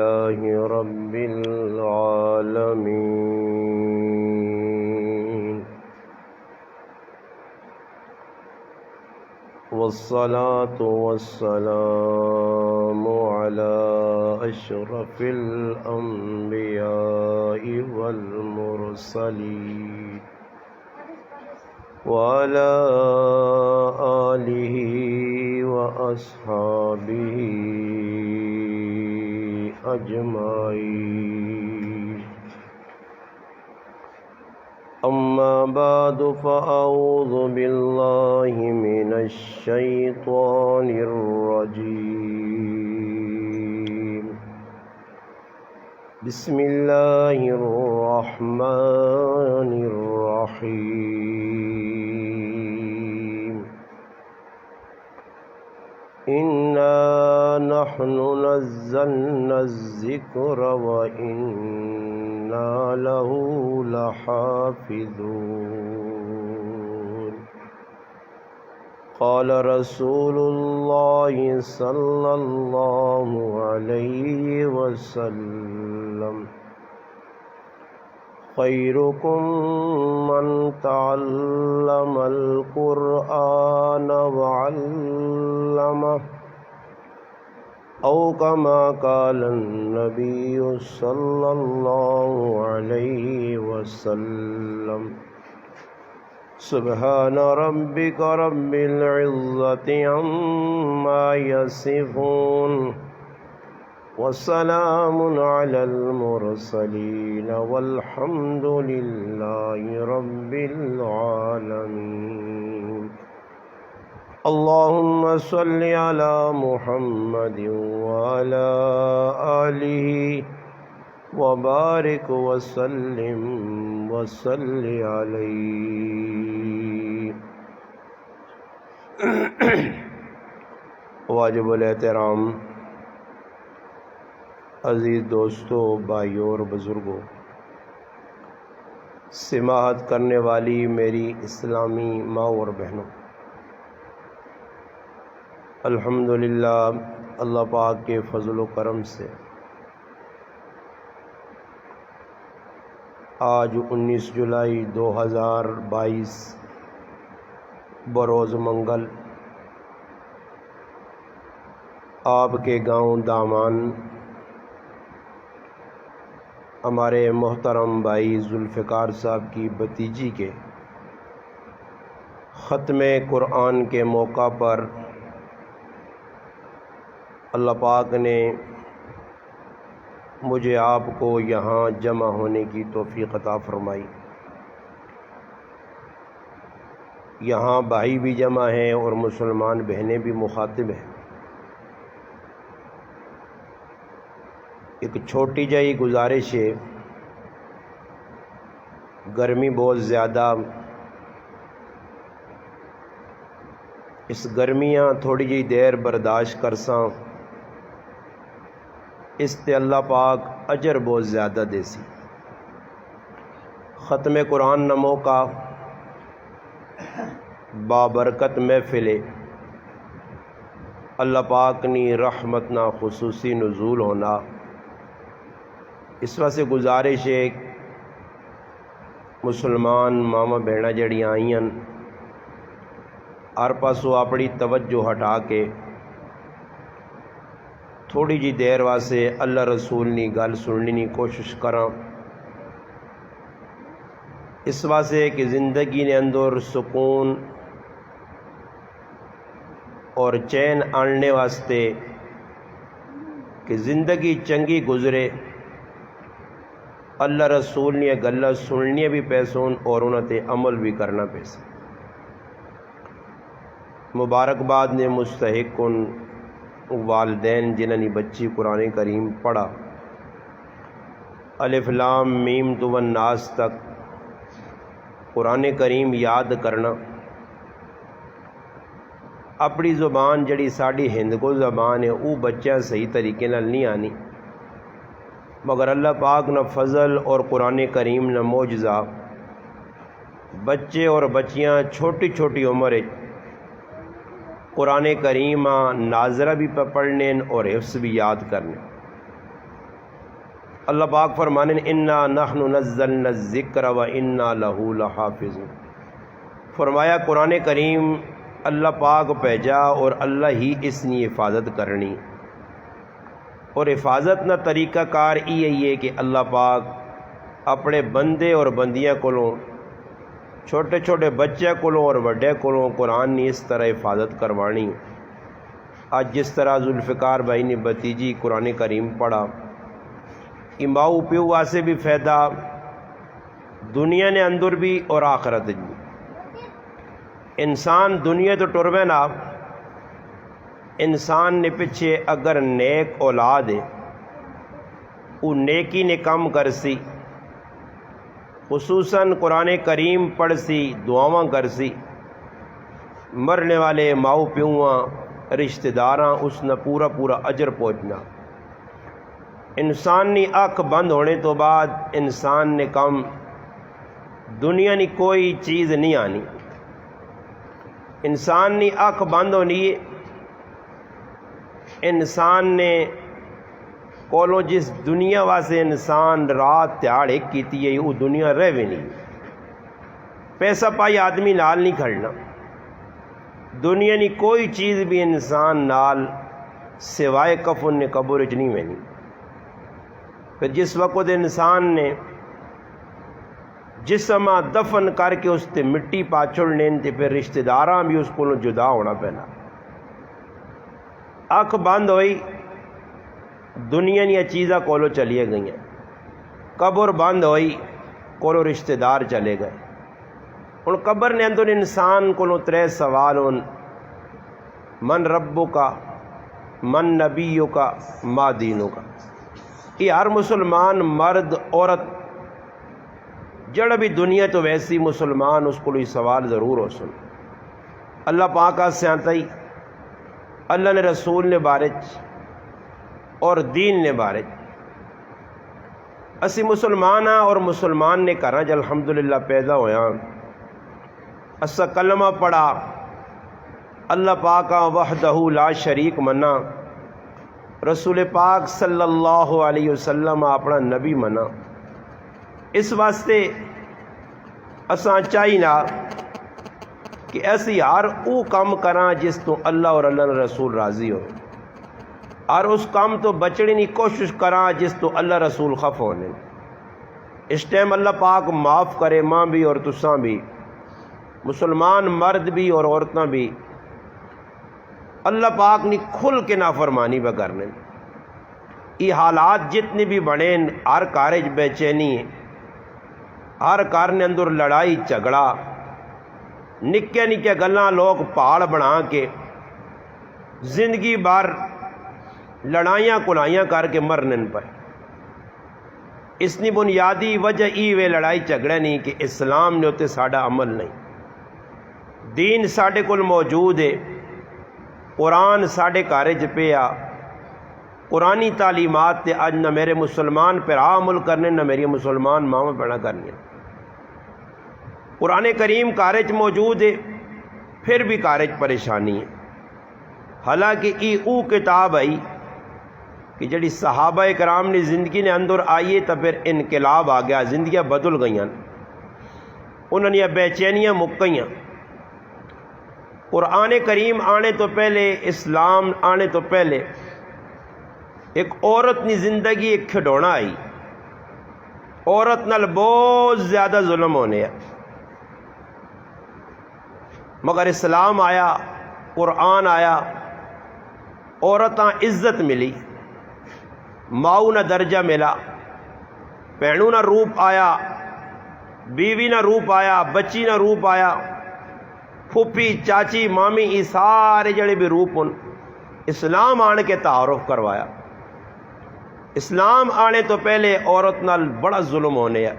لله رب العالمين، والصلاة والسلام على أشرف الأنبياء والمرسلين وعلى آله وأصحابه أجمعين. أما بعد فأعوذ بالله من الشيطان الرجيم. بسم الله الرحمن الرحيم. إنا نحن نزلنا الذكر وإنا له لحافظون. قال رسول الله صلى الله عليه وسلم: خيركم من تعلم القرآن وعلمه، أو كما قال النبي صلى الله عليه وسلم. سبحان ربك رب العزة عما يصفون، وسلام على المرسلين، والحمد لله رب العالمين. اللهم صل على محمد وعلى آله وبارك وسلم وصل عليه. واجب الاحترام عزیز دوستوں، بھائیوں اور بزرگوں، سماعت کرنے والی میری اسلامی ماں اور بہنوں، الحمدللہ اللہ پاک کے فضل و کرم سے آج 19 جولائی 2022 بروز منگل آپ کے گاؤں دامان ہمارے محترم بھائی ذوالفقار صاحب کی بھتیجی کے ختم قرآن کے موقع پر اللہ پاک نے مجھے آپ کو یہاں جمع ہونے کی توفیق عطا فرمائی. یہاں بھائی بھی جمع ہیں اور مسلمان بہنیں بھی مخاطب ہیں. ایک چھوٹی جائی گزارش ہے، گرمی بہت زیادہ، اس گرمیاں تھوڑی جی دیر برداشت کرساں، اس تے اللہ پاک اجر بہت زیادہ دے سی. ختم قرآن نمو کا بابرکت محفل اللہ پاک نی رحمت نا خصوصی نزول ہونا. اس واسطے گزارش ہے مسلمان ماما بہنا جڑیاں آئیں ہر پاسوں اپنی توجہ ہٹا کے تھوڑی جی دیر واسطے اللہ رسول نی گل سننے کی کوشش کراں. اس واسطے کہ زندگی نے اندر سکون اور چین آننے واسطے کہ زندگی چنگی گزرے اللہ رسول نے گلہ سننی بھی پیسون اور انہوں تے عمل بھی کرنا پیسے. مبارکباد نے مستحق ان والدین جنہوں نے بچی قرآن کریم پڑھا، الف لام میم تو والناس تک قرآن کریم یاد کرنا. اپنی زبان جڑی ساڑی ہند کو زبان ہے وہ بچہ صحیح طریقے نال نہیں آنی، مگر اللہ پاک نہ فضل اور قرآن کریم نہ معجزہ بچے اور بچیاں چھوٹی چھوٹی عمر قرآن کریم ناظرہ بھی پڑھنے اور حفظ بھی یاد کرنے. اللہ پاک فرمانے انا نحن نزلنا الذکر و انا لہ لحافظون، فرمایا قرآن کریم اللہ پاک بھیجا اور اللہ ہی اس کی حفاظت کرنی، اور حفاظت نہ طریقہ کار یہ ہے کہ اللہ پاک اپنے بندے اور بندیاں کولوں، چھوٹے چھوٹے بچے کولوں اور بڑے کولوں قرآن نے اس طرح حفاظت کروانی۔ آج جس طرح ذوالفقار بھائی نے بھتیجی قرآن کریم پڑھا، ماؤ پیو واسے بھی فائدہ دنیا نے اندر بھی اور آخرت بھی۔ انسان دنیا تو ٹربے نا، انسان نے پیچھے اگر نیک اولاد ہے وہ نیکی نے کم کرسی، خصوصاً قرآن کریم پڑھ سی، دعاواں کر سی، مرنے والے ماؤ پیواں رشتہ داراں اس نے پورا پورا اجر پہنچنا۔ انسان نے اکھ بند ہونے تو بعد انسان نے کم دنیا نے کوئی چیز نہیں آنی، انسان نے اکھ بند ہونی ہے، انسان نے کولوں جس دنیا واسے انسان رات تیاڑ ایک کیتی ہے وہ دنیا رہ بھی نہیں۔ پیسہ پائی آدمی نال نہیں کھڑنا، دنیا نے کوئی چیز بھی انسان نال سوائے کفن نے قبر وچ نہیں وینی۔ پھر جس وقت انسان نے جسم دفن کر کے اس تے مٹی پاچڑ لین تے پھر رشتہ داراں بھی اس کو جدا ہونا پینا۔ اکھ بند ہوئی دنیا نیا چیزاں کولو چلیے گئی ہیں، قبر بند ہوئی کولو رشتہ دار چلے گئے۔ ان قبر نے اندر انسان کو ترے سوال ہون، من ربو کا، من نبیو کا، ما دینو کا۔ یہ ہر مسلمان مرد عورت جڑا بھی دنیا تو ویسی مسلمان اس کو سوال ضرور ہو سن۔ اللہ پاک سیانتائی اللہ نے رسول نے بارچ اور دین نے بارچ اسی مسلمان ہاں اور مسلمان نے کرنا جو الحمدللہ پیدا ہویا، اسا کلمہ پڑھا، اللہ پاک وحدہ لا شریک منا، رسول پاک صلی اللہ علیہ وسلم اپنا نبی منا۔ اس واسطے اساں چاہینا کہ ایسی ہر او کام کراں جس تو اللہ اور اللہ نے رسول راضی ہو، اور اس کام تو بچنے کی کوشش کراں جس تو اللہ رسول خف ہونے۔ اس ٹائم اللہ پاک معاف کرے ماں بھی اور تساں بھی، مسلمان مرد بھی اور عورتاں بھی، اللہ پاک نے کھل کے نافرمانی پہ کرنے۔ یہ حالات جتنے بھی بڑھیں، ہر کارج بے چینی ہے، ہر کار نے اندر لڑائی جھگڑا، نکے نکے گلاں لوگ پہاڑ بنا کے زندگی بھر لڑائیاں کلائیاں کر کے مرنے پر۔ اس نے بنیادی وجہ ای وے لڑائی جھگڑے نہیں کہ اسلام نے ہوتے ساڈا عمل نہیں، دین ساڈے کول موجود ہے، قرآن ساڈے کارج پہ آ، قرآنی تعلیمات تے اج نہ میرے مسلمان پر عمل کرنے نہ میری مسلمان ماں پڑھا کرنی۔ قرآن کریم کارج موجود ہے پھر بھی کارج پریشانی ہے۔ حالانکہ ای او کتاب آئی کہ جڑی صحابہ کرام نے زندگی نے اندر آئیے تو پھر انقلاب آ گیا، زندگیاں بدل گئیں، انہوں نے بے چینیاں مک گئیں۔ قرآن کریم آنے تو پہلے، اسلام آنے تو پہلے ایک عورت نے زندگی ایک کھڈونا آئی، عورت نال بہت زیادہ ظلم ہونے ہیں، مگر اسلام آیا، قرآن آیا، عورتاں عزت ملی، ماؤ نہ درجہ ملا، بہنوں نہ روپ آیا، بیوی نہ روپ آیا، بچی نہ روپ آیا، پھوپھی چاچی مامی یہ سارے جڑے بھی روپ ان اسلام آنے کے تعارف کروایا۔ اسلام آنے تو پہلے عورت نال بڑا ظلم ہونے ہے۔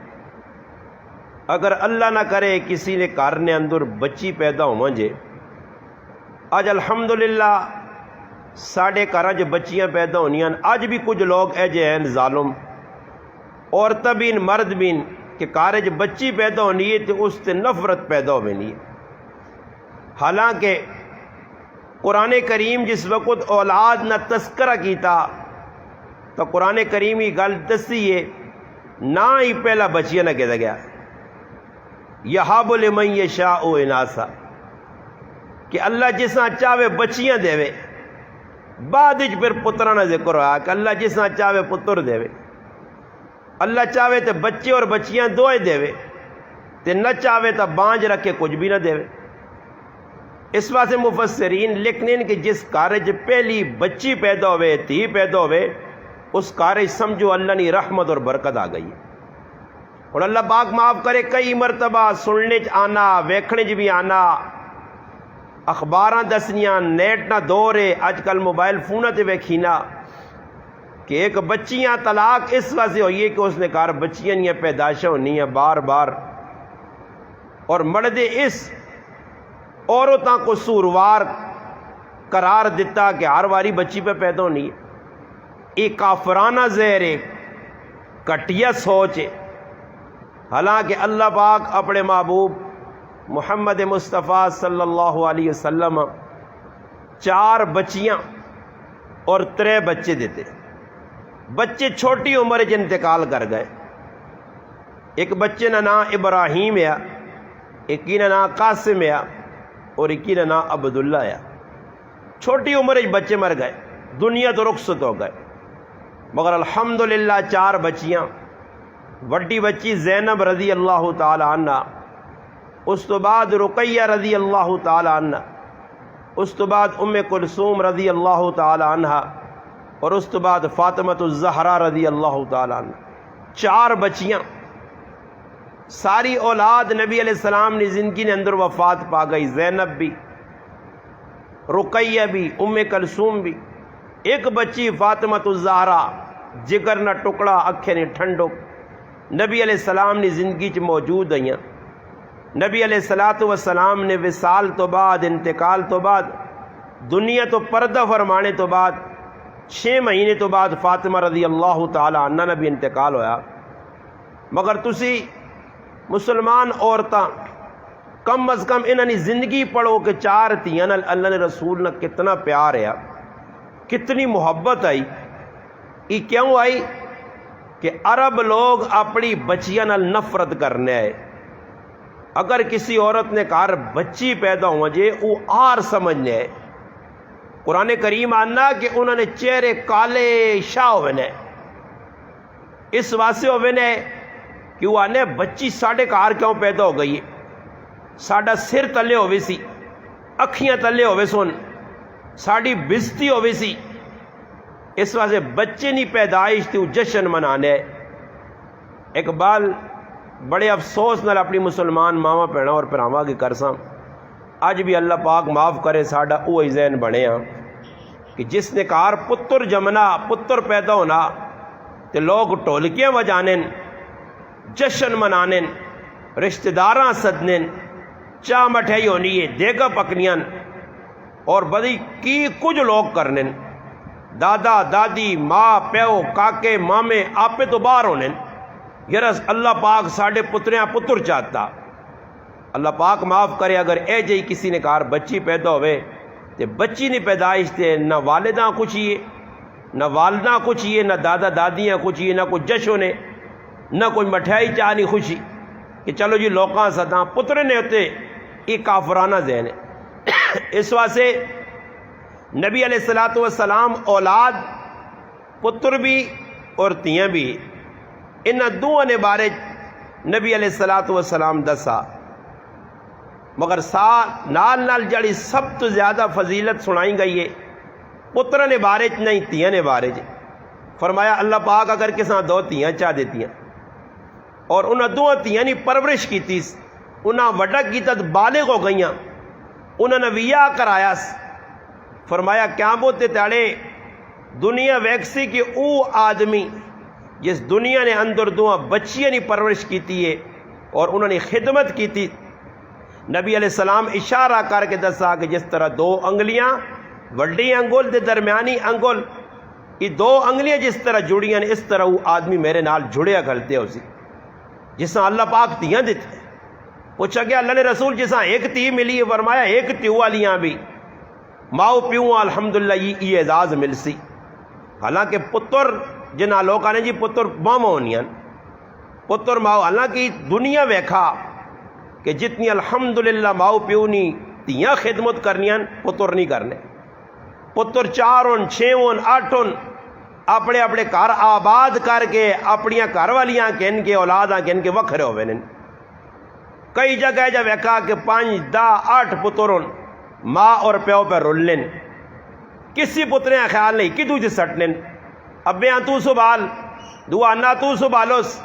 اگر اللہ نہ کرے کسی نے گھر نے اندر بچی پیدا ہو منجے، آج الحمدللہ ساڑھے گھر جو بچیاں پیدا ہونیاں، آج بھی کچھ لوگ ایجے ہیں ظالم، عورتیں بھی مرد بھی کہ کارج بچی پیدا ہونی ہے تو اس سے نفرت پیدا ہو نہیں ہے۔ حالانکہ قرآن کریم جس وقت اولاد نہ تذکرہ کیتا، تو قرآن کریمی گل دسی ہے نہ ہی پہلا بچیاں نہ کہتا گیا یہاب لمن یشاء اناسا کہ اللہ جساں چاہے بچیاں دے بعد پھر پترا نہ ذکر ہوا کہ اللہ جساں چاہے پتر دے اللہ چاہے تو بچے اور بچیاں دوئے دے تے نہ چاہے تو بانج رکھ کے کچھ بھی نہ دے اس واسطے مفسرین لکھنے کہ جس کارج پہلی بچی پیدا ہوئے تھی پیدا ہوئے اس کارج سمجھو اللہ نے رحمت اور برکت آ گئی اور اللہ پاک معاف کرے کئی مرتبہ سننے آنا ویکھنے بھی آنا اخباراں دسنیاں نیٹ نہ دورے اج کل موبائل فون تے ویکھینا کہ ایک بچیاں طلاق اس واسطے ہوئی ہے کہ اس نے کہا بچیاں نہیں پیدائشیں ہونی ہیں بار بار اور مرد اس عورتوں کو سوروار قرار دیتا کہ ہر واری بچی پہ پیدا ہونی ہے ایک کافرانہ زہر ہے کٹیا سوچ ہے حالانکہ اللہ پاک اپنے محبوب محمد مصطفیٰ صلی اللہ علیہ وسلم 4 بچیاں اور 3 بچے دیتے بچے چھوٹی عمر چ انتقال کر گئے ایک بچے کا نام ابراہیم ہے ایک کا نام قاسم ہے اور ایک کا نام عبداللہ ہے چھوٹی عمر بچے مر گئے دنیا تو رخصت ہو گئے مگر الحمدللہ 4 بچیاں وڈی بچی زینب رضی اللہ تعالی عنہ اس تو بعد رقیہ رضی اللہ تعالی عنہ اس تو بعد ام کلثوم رضی اللہ تعالی عنہ اور اس تو بعد فاطمۃ الزہرا رضی اللہ تعالی عنہ 4 بچیاں ساری اولاد نبی علیہ السلام نے زندگی نے اندر وفات پا گئی زینب بھی رقیہ بھی ام کلثوم بھی ایک بچی فاطمۃ الزہرا جگر نہ ٹکڑا اکھے نے ٹھنڈو نبی علیہ السلام نے زندگی چ موجود ہیں نبی علیہ الصلوۃ والسلام نے وصال تو بعد انتقال تو بعد دنیا تو پردہ فرمانے تو بعد 6 مہینے تو بعد فاطمہ رضی اللہ تعالی عنہ نے بھی انتقال ہویا مگر تسی مسلمان عورتاں کم از کم انہوں نے زندگی پڑھو کہ 4 تھیاں نال اللہ نے رسول نہ کتنا پیار ہے کتنی محبت آئی یہ کیوں آئی کہ عرب لوگ اپنی بچیاں نال نفرت کرنے آئے اگر کسی عورت نے کہا بچی پیدا ہوا جے وہ آر سمجھنے آئے قرآن کریم آنا کہ انہوں نے چہرے کالے شاہ ہوئے اس واسطے ہوئے کہ وہ آنے بچی ساڑھے کار کیوں پیدا ہو گئی ہے ساڑھا سر تلے ہوئے سی اکھیاں تلے ہوئے سن ساڑھی بزتی ہوئے سی اس واسطے بچے نہیں پیدائش تھی وہ جشن منانے اقبال بڑے افسوس نال اپنی مسلمان ماما پینا اور پراواں کی کرساں اج بھی اللہ پاک معاف کرے ساڈا وہی ذہن بنے کہ جس نے کار پتر جمنا پتر پیدا ہونا تے لوگ ٹولکیاں وجانے جشن منانے رشتہ داراں سدنے چاہ مٹھائی ہونی ہے دیگا پکنیاں اور بدی کی کچھ لوگ کرنے دادا دادی ماں پیو کاکے مامے آپے تو باہر ہونے یرس اللہ پاک ساڑھے پتریاں پتر چاہتا اللہ پاک معاف کرے اگر اے جئی کسی نے کہا بچی پیدا ہوئے تے بچی نہیں پیدائش تے نہ والداں کچھ ہی نہ والداں کچھ ہی نہ دادا دادیاں کچھ ہی نہ کوئی جشن نے نہ کوئی مٹھائی چاہنی خوشی کہ چلو جی لوکاں سداں پتر نے ہوتے یہ کافرانہ ذہن ہے اس واسطے نبی علیہ الصلوۃ والسلام اولاد پتر بھی اور تیاں بھی انہاں دوہاں نے بارے نبی علیہ الصلوۃ والسلام دسا مگر نال نال جڑی سب تو زیادہ فضیلت سنائی گئی ہے پتر نے بارے نہیں تیاں نے بارے فرمایا اللہ پاک اگر کساں 2 تیاں چاہ دیتیاں اور انہاں دوہاں تیاں نے پرورش کیتی انہاں وڈا کیتا بالغ ہو گئیاں انہاں نے ویاہ کرایا فرمایا قیامت تے تاڑے دنیا ویکسی کہ او آدمی جس دنیا نے اندر دوہاں بچیاں نے پرورش کیتی ہے اور انہوں نے خدمت کیتی نبی علیہ السلام اشارہ کر کے دسا کہ جس طرح 2 انگلیاں وڈی انگل دے درمیانی انگل یہ 2 انگلیاں جس طرح جڑیاں اس طرح وہ آدمی میرے نال جڑیا کرتے ہو سی جس طرح اللہ پاک تیاں دیتے پوچھا کہ اللہ نے رسول جس طرح 1 تی ملی ہے فرمایا 1 تیو والیاں بھی ماؤ پیوں الحمدللہ یہ اعزاز مل سی حالانکہ پتر جنہ لوگ آنے جی پتر ماما ہونی پتر ماؤ، حالانکہ دنیا ویکھا کہ جتنی الحمدللہ ماؤ پیو نہیں تیاں خدمت کرنیاں پتر نہیں کرنے، پتر 4 ہون 6 ہون 8 ہون اپنے اپنے گھر آباد کر کے اپنیاں گھر والیاں کہن کے اولاداں کہن کے وکھرے ہوئے نے۔ کئی جگہ جا ویکھا کہ 5 10 8 پتر ہون ماں اور پیو پہ رولن، کسی پترے کا خیال نہیں کہ دوجہ سٹنن، ابے تو سنبھال دعا نہ تو سنبھالوس،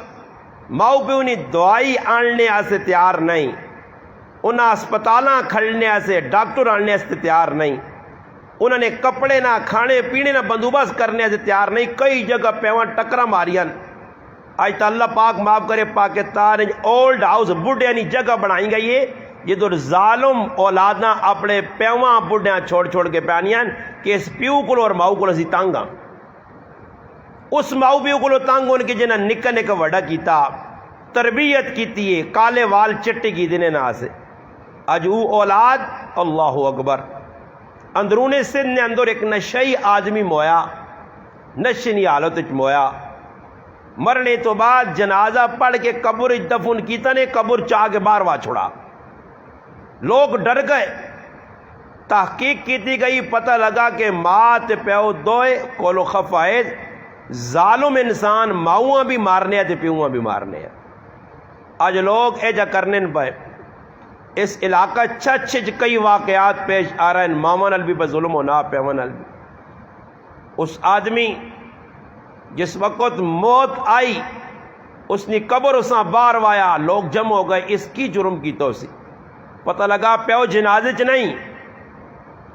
ماؤ پیو نہیں دوائی آننے آسے تیار نہیں، انہاں اسپتالاں کھڑنے آسے ڈاکٹر آننے آسے تیار نہیں، انہوں نے کپڑے نہ کھانے پینے نہ بندوبست کرنے سے تیار نہیں۔ کئی جگہ پیوان ٹکرا ماریاں، آج تا اللہ پاک معاف کرے پاکستان اولڈ ہاؤس بڈھے نہیں جگہ بنائی گئی ہے جدھر ظالم اولاداں اپنے پیواں بڈھیاں چھوڑ کے پیانیاں کہ اس پیو کو اور ماؤ کو اسی تانگاں، اس ماؤ پیو کو تانگ ان کے جنہ نکا وڈا کیتا تربیت کیتی ہے، کالے وال چٹے کی دینے نہ سے اج او اولاد اللہ اکبر اندرون سندھ نے اندر ایک نشئی آدمی مویا، نشنی حالت مویا، مرنے تو بعد جنازہ پڑھ کے قبر دفن کیتا نے، قبر چاہ کے باہر وا چھوڑا، لوگ ڈر گئے، تحقیق کیتی گئی، پتہ لگا کہ ماں تے پیو دوئے کولو خفائے ظالم انسان ماؤں بھی مارنے تے پیوں بھی مارنے۔ آج لوگ ایجا کرنے پائے، اس علاقہ چچ کئی واقعات پیش آ رہے ہیں، ماما نال بھی بس ظلم ہونا پیوا نال بھی۔ اس آدمی جس وقت موت آئی اس نے قبر اساں بار وایا، لوگ جمع ہو گئے، اس کی جرم کی توسی پتہ لگا پیو جنازے چ نہیں،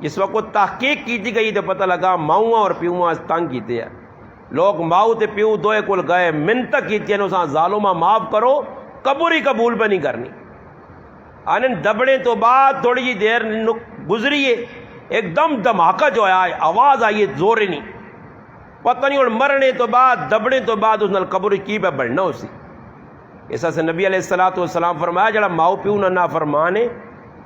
جس وقت تحقیق کی گئی تو پتہ لگا ماؤں اور پیواں تنگ کیتے ہیں، لوگ ماؤں تے پیو دوئے کول گئے، منت کیتی ہیں اساں ظالمہ معاف کرو، قبر ہی قبول پہ نہیں کرنی۔ آنن دبڑے تو بعد تھوڑی جی دیر گزری ہے، ایک دم دھماکہ جو آیا، آواز آئی زور نہیں، پتہ نہیں اور مرنے تو بعد دبڑے تو بعد اس نال قبر کی پہ بڑھنا اسی۔ ایسا سے نبی علیہ السلام فرمایا جڑا ماؤ پیو نہ نافرمانے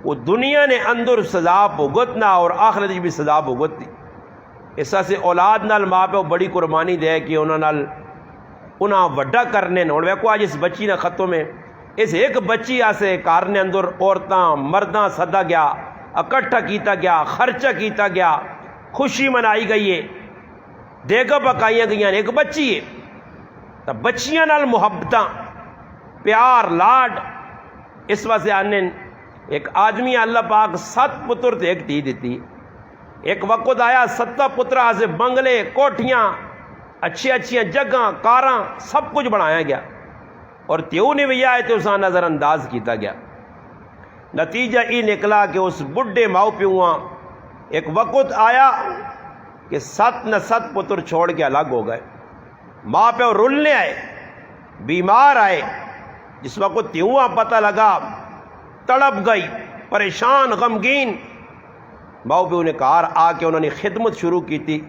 وہ دنیا نے اندر سزا بھگتنا اور آخرت بھی سزا بھگتنی۔ ایسا سے اولاد نال ماں پیو بڑی قربانی دے کہ انہاں وڈا کرنے اور ویکو آج اس بچی نے خطوں میں اس ایک بچی آسے کارنے اندر عورتاں مرداں صدا گیا، اکٹھا کیتا گیا، خرچہ کیتا گیا، خوشی منائی گئی ہے، دیگا پکائیاں گئیاں، ایک بچی ہے تو بچیاں نال محبتاں پیار لاڈ اس واسطے آنے۔ ایک آدمی اللہ پاک 7 پتر تے ایک دھی دیتی، ایک وقت آیا 7 پترہ سے بنگلے کوٹھیاں اچھی جگہ کاراں سب کچھ بنایا گیا اور تیو نے بھی آئے تو اساں نظر انداز کیتا گیا۔ نتیجہ یہ نکلا کہ اس بڈھے ماؤ پیواں ایک وقت آیا کہ 7 پتر چھوڑ کے الگ ہو گئے، ماں پیو رولنے آئے، بیمار آئے، جس وقت تیواں پتہ لگا تڑپ گئی، پریشان غمگین، ماؤ پیو نے کہا آ کے انہوں نے خدمت شروع کی تھی،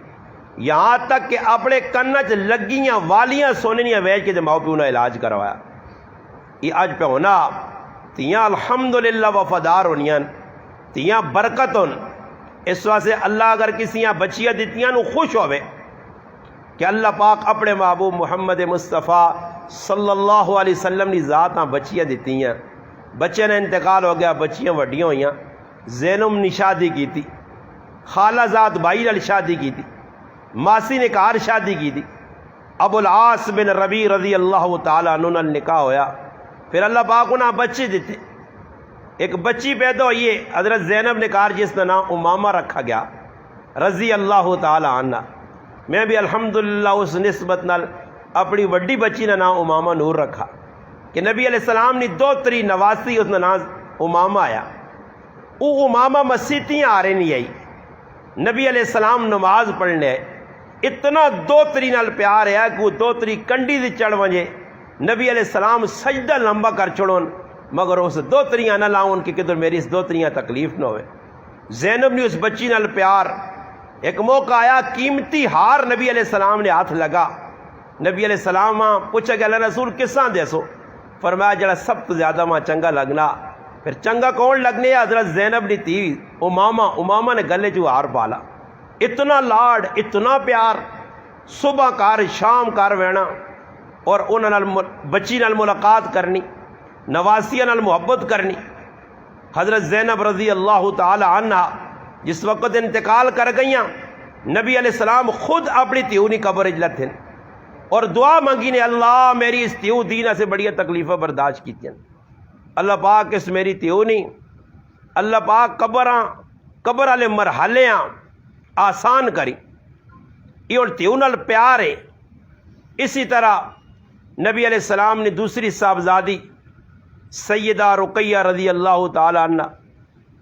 یہاں تک کہ اپنے کنچ لگیاں والیاں سونیاں ویچ کے ماؤ پیو نے علاج کروایا۔ یہ اج پہ ہونا تیاں الحمدللہ وفادار ہونیاں، تیاں برکت ہون۔ اس واسطے اللہ اگر کسیاں بچیاں دیتیاں نو خوش ہوئے کہ اللہ پاک اپنے محبوب محمد مصطفیٰ صلی اللہ علیہ وسلم نے ذاتاں بچیاں دیتیاں، بچے نے انتقال ہو گیا، بچیاں وڈیاں ہوئیاں، زینب نے شادی کی تھی، خالہ زاد بھائی نال شادی کی تھی، ماسی نے کار شادی کی تھی، ابو العاص بن ربیع رضی اللہ تعالیٰ عنہ نال نکاح ہویا، پھر اللہ پاک انہاں بچے دیتے، ایک بچی پیدا ہوئی ہے حضرت زینب نے کہا جس کا نام امامہ رکھا گیا رضی اللہ تعالی عنہ۔ میں بھی الحمدللہ اس نسبت نال اپنی وڈی بچی کا نام امامہ نور رکھا کہ نبی علیہ السلام نے 2 نواسی اس کا نام امامہ آیا۔ وہ امامہ مسیتیاں آ رہے نہیں آئی، نبی علیہ السلام نماز پڑھنے آئے، اتنا 2 نال پیار ہے کہ وہ 2 کنڈی سے چڑھ ونجے، نبی علیہ السلام سجدہ لمبا کر چھوڑون مگر اس 2 نہ لاؤن کہ کدھر میری اس 2 تکلیف نہ ہوئے۔ زینب نے اس بچی نال پیار، ایک موقع آیا قیمتی ہار نبی علیہ السلام نے ہاتھ لگا، نبی علیہ السلام پوچھا کہ اللہ رسول کساں دیسو؟ فرمایا جڑا سب تو زیادہ ماں چنگا لگنا۔ پھر چنگا کون لگنے؟ حضرت زینب نے تھی امامہ نے گلے جو ہار پالا، اتنا لاڈ اتنا پیار صبح کار شام کار وینا اور انہاں نال بچی نال ملاقات کرنی، نواسیاں نال محبت کرنی۔ حضرت زینب رضی اللہ تعالی عنہ جس وقت انتقال کر گئیاں، نبی علیہ السلام خود اپنی تیونی قبر اجلت ہیں اور دعا منگی نے، اللہ میری اس تیو دینہ سے بڑی تکلیفیں برداشت کی تھیں، اللہ پاک اس میری تیونی، اللہ پاک قبر والے مرحلیاں آسان کری، یہ اور تیو نال پیار ہے۔ اسی طرح نبی علیہ السلام نے دوسری صاحبزادی سیدہ رقیہ رضی اللہ تعالی عنہ،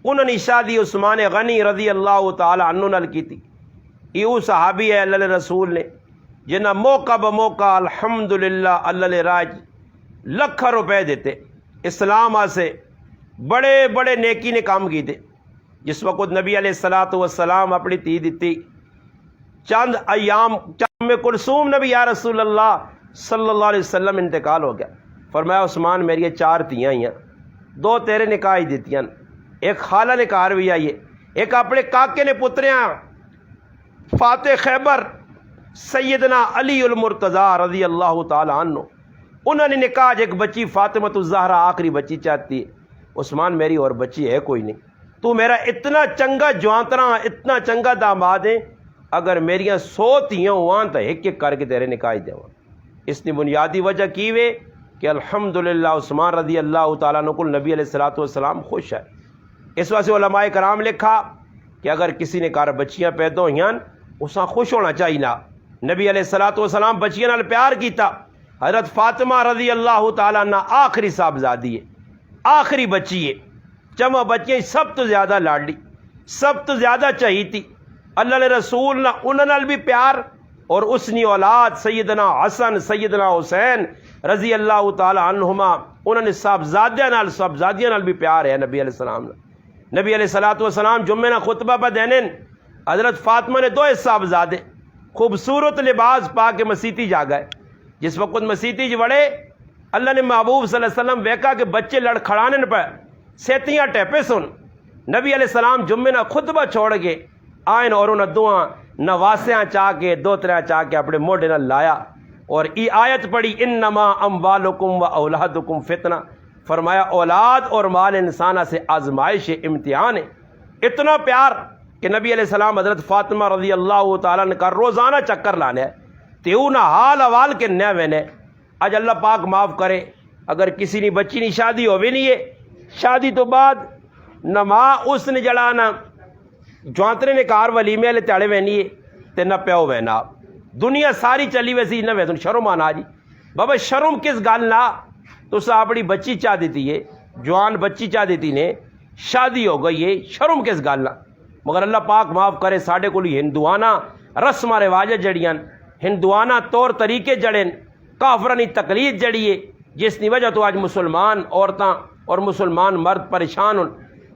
انہوں نے شادی عثمان غنی رضی اللہ تعالی عنہ نال کی تھی۔ یہ وہ صحابی ہے اللہ رسول نے جنہ موقع بموقع الحمدللہ اللہ راج لکھا روپے دیتے، اسلام سے بڑے بڑے نیکی نے کام کی تھے۔ جس وقت نبی علیہ السلام اپنی تی دیتی، چند ایام میں کلثوم نبی یا رسول اللہ صلی اللہ علیہ وسلم انتقال ہو گیا۔ فرمایا عثمان میری 4 تیاں ہی ہیں، 2 تیرے نکاح ہی دیتی ہیں، ایک خالہ نکاح بھی آئیے، ایک اپنے کاکے نے پتریاں فاتح خیبر سیدنا علی المرتضیٰ رضی اللہ تعالی عنہ، انہوں نے نکاح ایک بچی فاطمۃ الزہرا آخری بچی چاہتی ہے۔ عثمان میری اور بچی ہے کوئی نہیں، تو میرا اتنا چنگا جوانترا اتنا چنگا داماد ہے، اگر میریاں 100 تیاں ہوان تو ایک ایک کر کے تیرے نکاح دے۔ اس نے بنیادی وجہ کی وے کہ الحمدللہ عثمان رضی اللہ تعالیٰ عنہ کو نبی علیہ السلام خوش ہے۔ اس واسطے علماء کرام لکھا کہ اگر کسی نے کار بچیاں پیدا ہوئیاں اساں خوش ہونا چاہیے نا۔ نبی علیہ السلام بچیاں نال پیار کیتا۔ حضرت فاطمہ رضی اللہ تعالیٰ عنہ آخری صاحبزادی ہے، آخری بچی ہے، جمع بچیاں سب تو زیادہ لاڈلی، سب تو زیادہ چہیتی۔ اللہ نے رسول نہ انہاں نال بھی پیار، اور اس نے اولاد سیدنا حسن سیدنا حسین رضی اللہ تعالی عنہما انہوں نے صاحبزادیاں نال بھی پیار ہے نبی علیہ السلام۔ نبی علیہ السلام جمعہ نہ خطبہ پہ دینے، حضرت فاطمہ نے 2 صاحبزادے خوبصورت لباس پا کے مسیتی جا گئے۔ جس وقت مسیتی جی وڑے، اللہ نے محبوب صلی اللہ علیہ وسلم ویکا کہ بچے لڑکھڑانے پہ سیتیاں ٹیپے سن۔ نبی علیہ السلام جمعہ نہ خطبہ چھوڑ کے آئین اور انہاں دعاں نواسیاں چاہ کے 2-3 چاہ کے اپنے موڈے نہ لایا اور ای آیت پڑھی انما اموالکم و اولادکم فتنہ، فرمایا اولاد اور مال انسانہ سے آزمائش امتحان ہے۔ اتنا پیار کہ نبی علیہ السلام حضرت فاطمہ رضی اللہ تعالیٰ نے کا روزانہ چکر لانے ہے، تیو نہ حال حوال کے نہ وینے۔ آج اللہ پاک معاف کرے اگر کسی نے بچی نہیں شادی ہو بھی نہیں ہے، شادی تو بعد نہ ماں اس نے جڑانا جوانترے نے کار ولیمے والے تیڑے وینی ہے تے نہ پیو وینا، دنیا ساری چلی ویسی نہ وے تن شرم آنا جی بابا شرم کس گل نہ تو اپنی بچی چاہ دیتی ہے، جوان بچی چاہ دیتی نے شادی ہو گئی ہے، شرم کس گل نہ۔ مگر اللہ پاک معاف کرے ساڈے کول ہندوانہ رسم رواج جڑیاں، ہندوانہ طور طریقے جڑے، کافرانی تقلید جڑی ہے، جس کی وجہ تو آج مسلمان عورتاں اور مسلمان مرد پریشان ہوں۔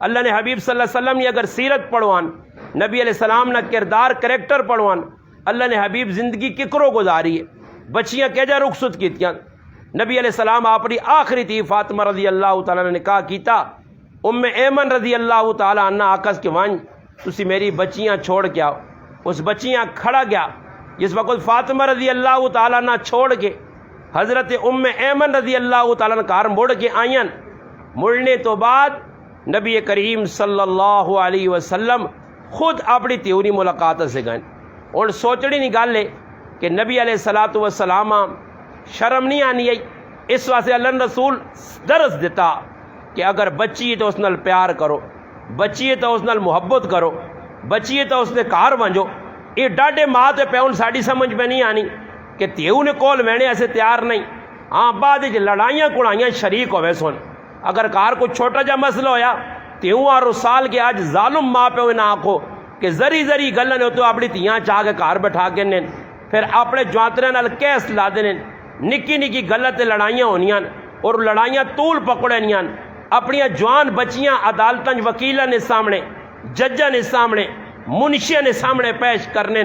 اللہ نے حبیب صلی اللہ علیہ وسلم نے اگر سیرت پڑھوان، نبی علیہ السلام نے کردار کریکٹر پڑھوان، اللہ نے حبیب زندگی ککرو گزاری ہے، بچیاں کیجا رخصت کیتیاں۔ نبی علیہ السلام اپنی آخری تھی فاطمہ رضی اللہ تعالیٰ نے نکاح کیتا، ام ایمن رضی اللہ تعالیٰ عنہ آکس کے وانج تسی میری بچیاں چھوڑ کے آؤ۔ اس بچیاں کھڑا گیا، جس وقت فاطمہ رضی اللہ تعالیٰ عنہ چھوڑ کے حضرت ام ایمن رضی اللہ تعالیٰ عنہ کار موڑ کے آئین، مڑنے تو بعد نبی کریم صلی اللہ علیہ وسلم خود اپنی تیونی ملاقات سے گئے اور سوچنی نہیں گل ہے کہ نبی علیہ السلام شرم نہیں آنی ہے۔ اس واسطے اللہ نے رسول درس دیتا کہ اگر بچی ہے تو اس نال پیار کرو، بچی ہے تو اس نال محبت کرو، بچی ہے تو اس نے کار ونجو۔ یہ ڈاڈے ماں تے پیون ساڑی سمجھ میں نہیں آنی کہ تیو نے کول وینے ایسے تیار نہیں۔ ہاں بعد لڑائیاں کڑائیاں شریک ہوئے سن، اگر کار کو چھوٹا جا مسئلہ ہویا تیوں اور رسال کے آج ظالم ماں پہ نہ آنکھو کہ زری گلہ نے تو اپنی تیاں چاہ کے کار بٹھا کے نین پھر اپنے جوانترے نال کیس لا دینے، نکی نکی غلط لڑائیاں ہونیاں اور لڑائیاں طول پکڑنیاں، اپنی جوان بچیاں عدالتاں وکیلاں نے سامنے، ججاں نے سامنے، منشیاں نے سامنے پیش کرنے،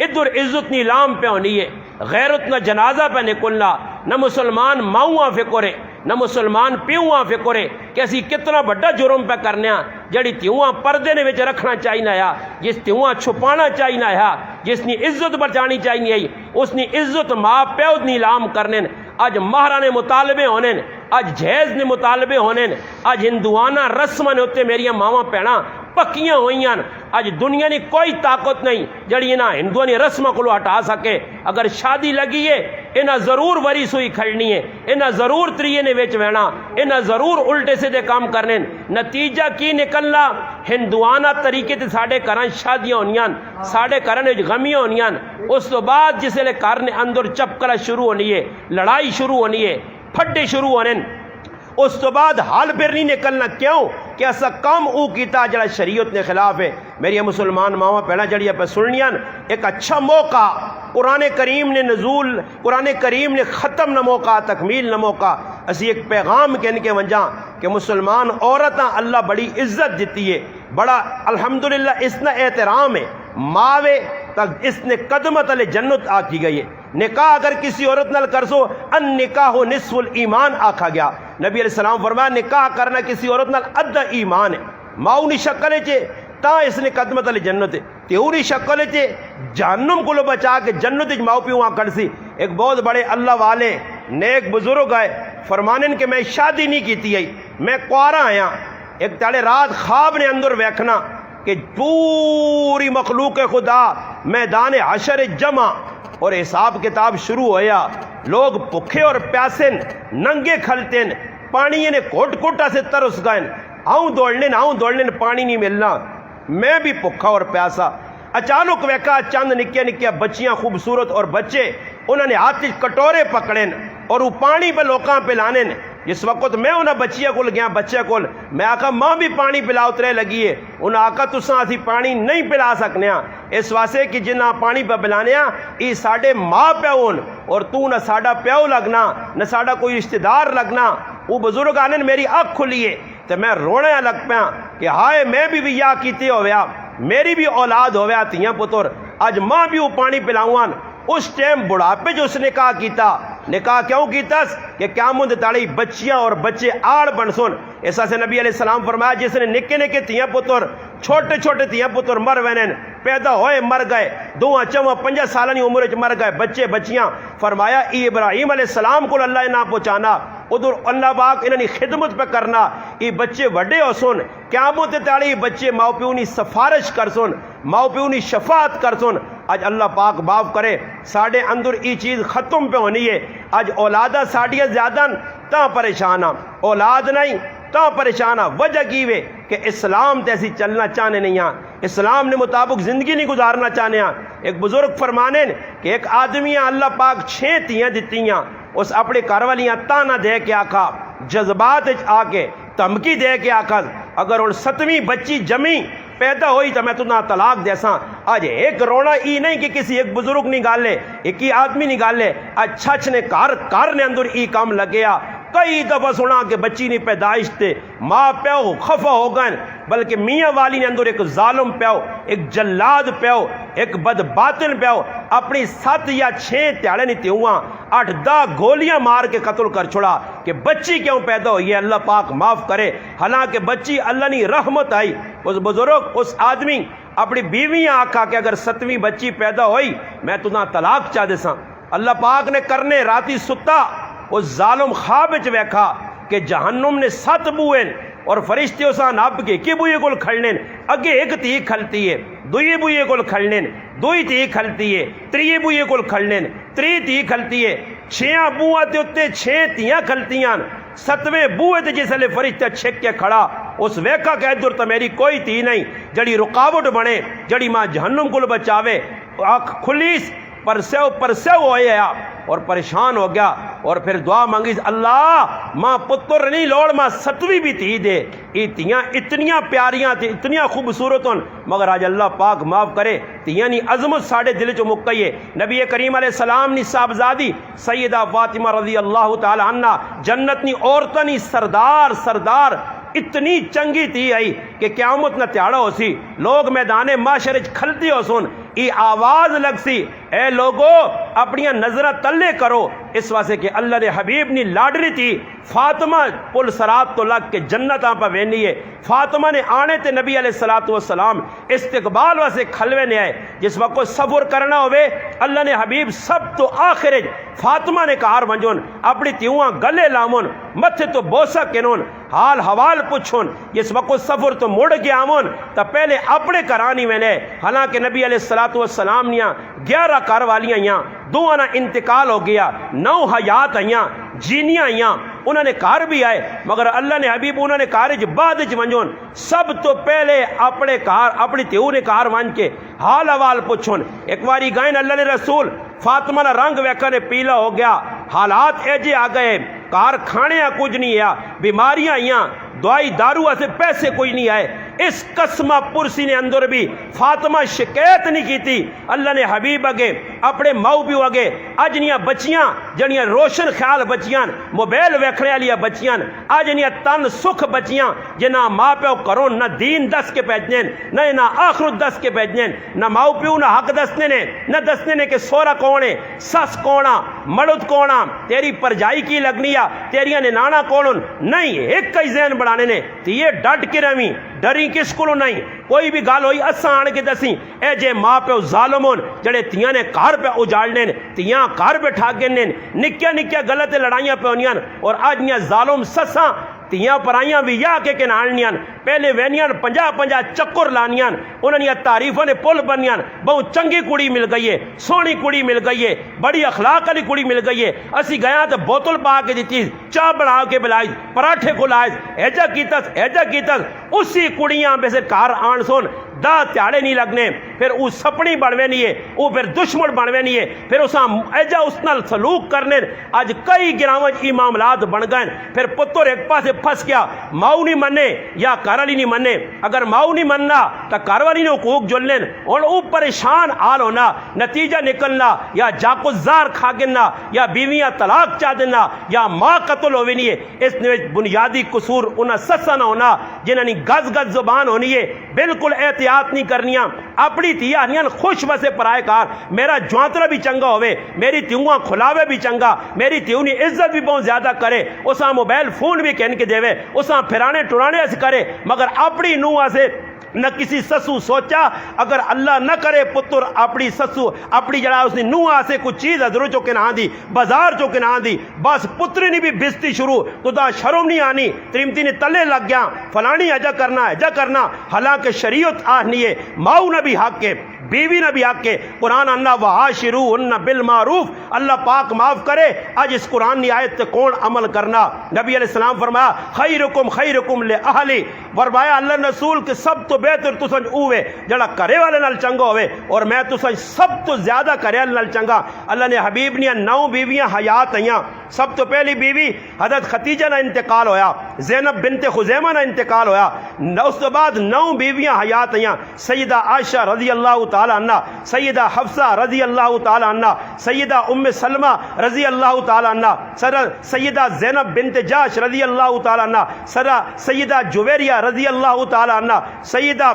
ادھر عزت نیلام پہ ہونی ہے، غیرت نہ جنازہ پہ نکلنا، نہ مسلمان ماؤں فکرے نہ مسلمان پیواں فکر ہے کہ اسی کتنا بڑا جرم پہ کرنے ہاں جڑی تیواں پردے نے وچ رکھنا چاہیے آیا، جس تیواں چھپانا چاہیے آیا، جس نی عزت بچانی چاہیے آئی، اس نی عزت ماں پیو نیلام کرنے، اج مہرہ نے مطالبے ہونے، اج جہیز نے مطالبے ہونے، اج ہندوانہ رسم نے ہوتے میری ماواں پینا پکیاں ہوئی ہیں، اج دنیا نے کوئی طاقت نہیں جڑی انہاں ہندوؤں نے رسموں کو ہٹا سکے۔ اگر شادی لگی ہے انہاں ضرور وری سوئی کھڑنی ہے، انہاں ضرور تریے نے وچ وینا، انہاں ضرور الٹے سیدھے کام کرنے، نتیجہ کی نکلنا ہندوانہ طریقے تے ساڈے گھراں شادیاں ہونیاں، ساڈے گھراں وچ غمیاں ہونیاں، اس تو بعد جس ویلے گھر نے اندر چپکلا شروع ہونی ہے، لڑائی شروع ہونی ہے، پھڈے شروع ہونے، اس تو بعد حال پھر نہیں نکلنا۔ کیوں کہ ایسا کام او کیتا جڑا شریعت نے خلاف ہے۔ میری مسلمان ماواں پہنا جڑی پہ سننیاں، ایک اچھا موقع قرآن کریم نے نزول، قرآن کریم نے ختم نہ موقع، تکمیل نہ موقع، اسی ایک پیغام کہنے کے وجہ کہ مسلمان عورتاں اللہ بڑی عزت دیتی ہے، بڑا الحمدللہ اس نے احترام ہے، ماوے تک اس نے قدمت علی جنت آکی گئی ہے۔ نکاح اگر کسی عورت نال کرسو ان نکاح نصف الایمان آکھا گیا، نبی علیہ السلام فرمایا نکاح کرنا کسی عورت نال ادھا ایمان ہے۔ ماؤنی شکل چے تا اس نے قدمت علی جنت ہے، تیوری شکل چے جہنم کو بچا کے جنت ماؤ پیوں آ کر سی۔ ایک بہت بڑے اللہ والے نیک بزرگ آئے فرمانن کہ میں شادی نہیں کیتی ہے، میں کوارا آیا، ایک تاڑے رات خواب نے اندر ویکھنا کہ پوری مخلوق خدا میدان حشر جمع اور حساب کتاب شروع ہویا، لوگ بھوکے اور پیاسے ننگے کھلتے، پانی نے کوٹ کوٹا سے ترس گئے، آؤں دوڑنے پانی نہیں ملنا، میں بھی بھوکا اور پیاسا۔ اچانک ویکھا چند نکیا نکیا بچیاں خوبصورت اور بچے، انہوں نے ہاتھ کٹورے پکڑے اور وہ پانی پہ لوکاں پلانے۔ جس وقت میں انہاں بچیاں کول گیا، بچے کول میں آکھا ماں بھی پانی پلاؤ ترے لگی ہے، انہاں آکھا تساں اسی پانی نہیں پلا سکنے ہاں، اس واسطے کہ جنہاں پانی پہ پلانے ہاں یہ ساڈے ماں پیو ہون اور تو نہ ساڈا پیو لگنا نہ ساڈا کوئی رشتہ دار لگنا۔ وہ بزرگ آنے میری آنکھ کھلی ہے تو میں رونے لگ پیا کہ ہائے میں بھی یا کیتے ہویا، میری بھی اولاد ہویا تیاں پتر، اج ماں بھی وہ پانی پلاؤں۔ اس ٹائم بڑھاپے جو اس نے نکاح کیتا، نکاح کیوں کیتا کہ قیامت تاڑی بچیاں اور بچے آڑ بن سن۔ ایسا سے نبی علیہ السلام فرمایا جس نے نکے نکے تیاں پتر، چھوٹے چھوٹے تیاں پتر مر وینن، پیدا ہوئے مر گئے، 2-4-5 سالانی عمر مر گئے بچے بچیاں، فرمایا ای ابراہیم علیہ السلام کو اللہ نہ پہنچانا، ادھر اللہ پاک انہوں نے خدمت پہ کرنا، یہ بچے وڈے ہو سن، قیامت تاڑی بچے ماؤ پیو نی سفارش کر سن، ماؤ پیو نی شفاعت کر سن۔ اج اللہ پاک معاف کرے ساڑھے اندر ای چیز ختم پہ ہونی ہے۔ اج اولادہ ساڑھیاں زیادہ تاں پریشان ہاں، اولاد نہیں تاں پریشان ہاں۔ وجہ کی وے کہ اسلام تیسی چلنا چاہنے نہیں ہاں، اسلام نے مطابق زندگی نہیں گزارنا چاہنے ہاں۔ ایک بزرگ فرمانے کہ ایک آدمی اللہ پاک 6 تیاں دیتی ہیں، اس اپنے گھر والیاں تانا دے کے آکھا، جذبات آ کے دھمکی دے کے آکھا اگر اور 7ویں بچی جمی پیدا ہوئی تو میں تنا طلاق دیساں۔ آج ایک رونا ای نہیں کہ کسی ایک بزرگ نہیں گالے، ایک ہی آدمی نہیں گالے، اچھا نے کار نے اندر ای کام لگیا۔ کئی دفعہ سنا کہ بچی نے پیدائش تے ماں پیو خفا ہو گئے، بلکہ میاں والی نے اندر ایک ظالم پیو، ایک جلاد پیو، ایک بد باطن پیو، اپنی 7 یا 6 تیاڑے نہیں تے ہوا 8-10 گولیاں مار کے قتل کر چھوڑا کہ بچی کیوں پیدا ہوئی ہے۔ اللہ پاک معاف کرے، حالانکہ بچی اللہ نے رحمت آئی۔ اس بزرگ اس آدمی اپنی بیویاں آکھا کہ اگر 7ویں بچی پیدا ہوئی میں تنا طلاق چاہ دے ساں۔ اللہ پاک نے کرنے راتی ستا اس ظالم خواب وچ ویکھا کہ جہنم نے 7 بوئے اور فرشتے اساں نپ کے کی بوئے کول کھڑنے، اگے ایک تی کھلتی ہے، دوئی بوئے کول کھڑنے، دوئی تی کھلتی ہے، تری بوئے کول کھڑنے، تری تی کھلتی ہے، 6 بوئے تے اتے 6 تیاں کھلتیاں، 7ویں بوئے تے جس لے فرشتہ چھک کے کھڑا اس ویکھا کہ ادھر تو میری کوئی تی نہیں جڑی رکاوٹ بنے، جڑی ماں جہنم کو بچاوے۔ آنکھ کھلیس پرسیو ہوئے اور پریشان ہو گیا اور پھر دعا مانگی اللہ ماں پتر نہیں لوڑ ماں 7ویں بھی تھی دے۔ یہ تیاں اتنیاں پیاریاں تھی، اتنیاں خوبصورت ہوں، مگر آج اللہ پاک معاف کرے تیاں نی عظمت ساڑھے دل چو مکئی ہے۔ نبی کریم علیہ السلام نی صاحبزادی سیدہ فاطمہ رضی اللہ تعالی عنہ جنت نی عورتوں نی سردار اتنی چنگی تھی آئی کہ قیامت نہ تیاڑا ہو سی، لوگ میدان معاشرے کھلتی ہو سن، ای آواز لگ سی اے لوگو اپنی نظرہ تلے کرو، اس واسطے کہ اللہ نے حبیب نی لاڈری تھی فاطمہ پل سرات تو لگ کے جنتاں پہ وینی ہے۔ فاطمہ نے آنے تے نبی علیہ السلام استقبال واسے کھلوے نے آئے، جس وقت کو سفر کرنا ہوئے اللہ نے حبیب سب تو آخر فاطمہ نے کہار ونجون، اپنی تیواں گلے لامون، متھے تو بوسا کنون، حال حوال پوچھون، جس وقت سفر تو مڑ گیا آمون تا پہلے اپنے کرانی میں نے، حالانکہ نبی علیہ السلام نیاں 11 کار والیاں یہاں دوانا انتقال ہو گیا، 9 حیات آئیاں جینیاں آئیاں، انہوں نے کار بھی آئے، مگر اللہ نے حبیب انہوں نے کارج بعد ونجون سب تو پہلے اپنے کار اپنی تیو نے کار ون کے حال حوال پوچھون۔ ایک باری گائن اللہ نے رسول فاطمہ نہ رنگ ویکھا نے پیلا ہو گیا، حالات ایجے آ گئے، کار کھانے کچھ نہیں ہے، بیماریاں آئیاں، دوائی دارو سے پیسے کوئی نہیں آئے۔ اس قسمہ پرسی نے اندر بھی فاطمہ شکایت نہیں کی تھی، اللہ نے حبیب اگے اپنے ماؤ پیو اگے اجنیاں بچیاں جنیاں روشن خیال بچیاں، موبائل ویکھنے والی بچیاں، اجنیاں تن سکھ بچیاں جنہ ماں پیو کرو نہ دین دس کے پیجنے نہ آخرت دس کے پیجنے، نہ ماؤ پیو نہ حق دسنے نے، نہ دسنے نے کہ سورا کون ہے، سس کونا، مڑد کونا، تیری پرجائی کی لگنیا، تیریاں نے نانا کون، نہیں ایک کئی ذہن بڑھانے نے تو یہ ڈٹ کے رویں، ڈری کس کو نہیں، کوئی بھی گال ہوئی اساں آن کے دسیں اے جے ماں پہ ظالمون جڑے تیاں نے کار پہ اجاڑنے تیاں کار پہ ٹھاگنے نکیا نکیا غلط لڑائیاں پہ ہونیاں، اور آج نیاں ظالم سساں تیاں پرائیاں بھی یا کے نالنیاں، پہلے وینیاں 50 چکر لانیاں، انہوں نے تعریفوں نے پل بنیاں، بہت چنگی کڑی مل گئی ہے، سونی کڑی مل گئی ہے، بڑی اخلاق والی کڑی مل گئی ہے، اسی گیا تو بوتل پا کے دیتی، چاہ بنا کے بلائی، پراٹھے کو لائے، ایجا کیتس اسی کڑیاں بے سے کار آن سون دا تیاڑے نہیں لگنے، پھر وہ سپنی بڑھوے نہیں ہے، وہ پھر دشمن بڑھوے نہیں ہے، پھر ایجا اس نال سلوک کرنے، آج کئی گراوج ای معاملات بن گئے، پھر پتر ایک پاسے پھنس گیا، ماؤ نہیں مننے یا کاروالی نہیں مننے، اگر ماؤ نہیں مننا تو کاروالی نے حقوق جلنے اور وہ پریشان حال ہونا، نتیجہ نکلنا یا جاکو زار کھا گنا یا بیویاں طلاق چاہ دینا یا ماں قتل ہوئی نہیں ہے۔ اس نے بنیادی قصور انہاں سسا نہ ہونا جنہاں نے گز زبان ہونی ہے، بالکل احتیاط نہیں کرنیاں، اپنی تیاریاں خوش بسے پرائے کار، میرا جوانترا بھی چنگا ہوئے، میری تیواں کھلاوے بھی چنگا، میری تیونی عزت بھی بہت زیادہ کرے، اساں موبائل فون بھی کہن کے دے اساں پھرانے ٹرانے سے کرے، مگر اپنی نوہ سے نہ کسی سسو سوچا، اگر اللہ نہ کرے پتر اپنی سسو اپنی جڑا اس نے نوہ سے کچھ چیز ادھرو چوکے نہ دی بازار چوکے نہ دی، بس پتری نے بھی بستی شروع تو دا شرم نہیں آنی، تریمتی نے تلے لگ گیا فلانی ایجا کرنا، حالانکہ شریعت آہنی ہے، ماؤ نہ بھی حق ہے، بیوی نہ بھی حق کے، قرآن انہ وعاشروہن بالمعروف، اللہ پاک معاف کرے، آج اس قرآن کی آیت تے کون عمل کرنا؟ نبی علیہ السلام فرمایا خیرکم لأہلی، فرمایا اللہ رسول کے سب تو بہتر تسنج اوے جڑا کرے والے نال چنگا ہوئے، اور میں تسنج سب تو زیادہ کرے والے نال چنگا۔ اللہ نے حبیب نے 9 بیویاں حیات آئیاں، سب تو پہلی بیوی حضرت خدیجہ نہ انتقال ہویا، زینب بنت خزیمہ نہ انتقال ہویا، اس کے بعد 9 بیویاں حیات آئیاں، سیدہ عائشہ رضی اللہ تعالی عنہ، سیدہ حفصہ رضی اللہ تعالی عنہ، سیدہ ام سلمہ رضی اللہ تعالی عنہ، سیدہ زینب بنت جاش رضی اللہ تعالی عنہ، سیدہ جویریہ رضی اللہ تعالی عنہ، سیدہ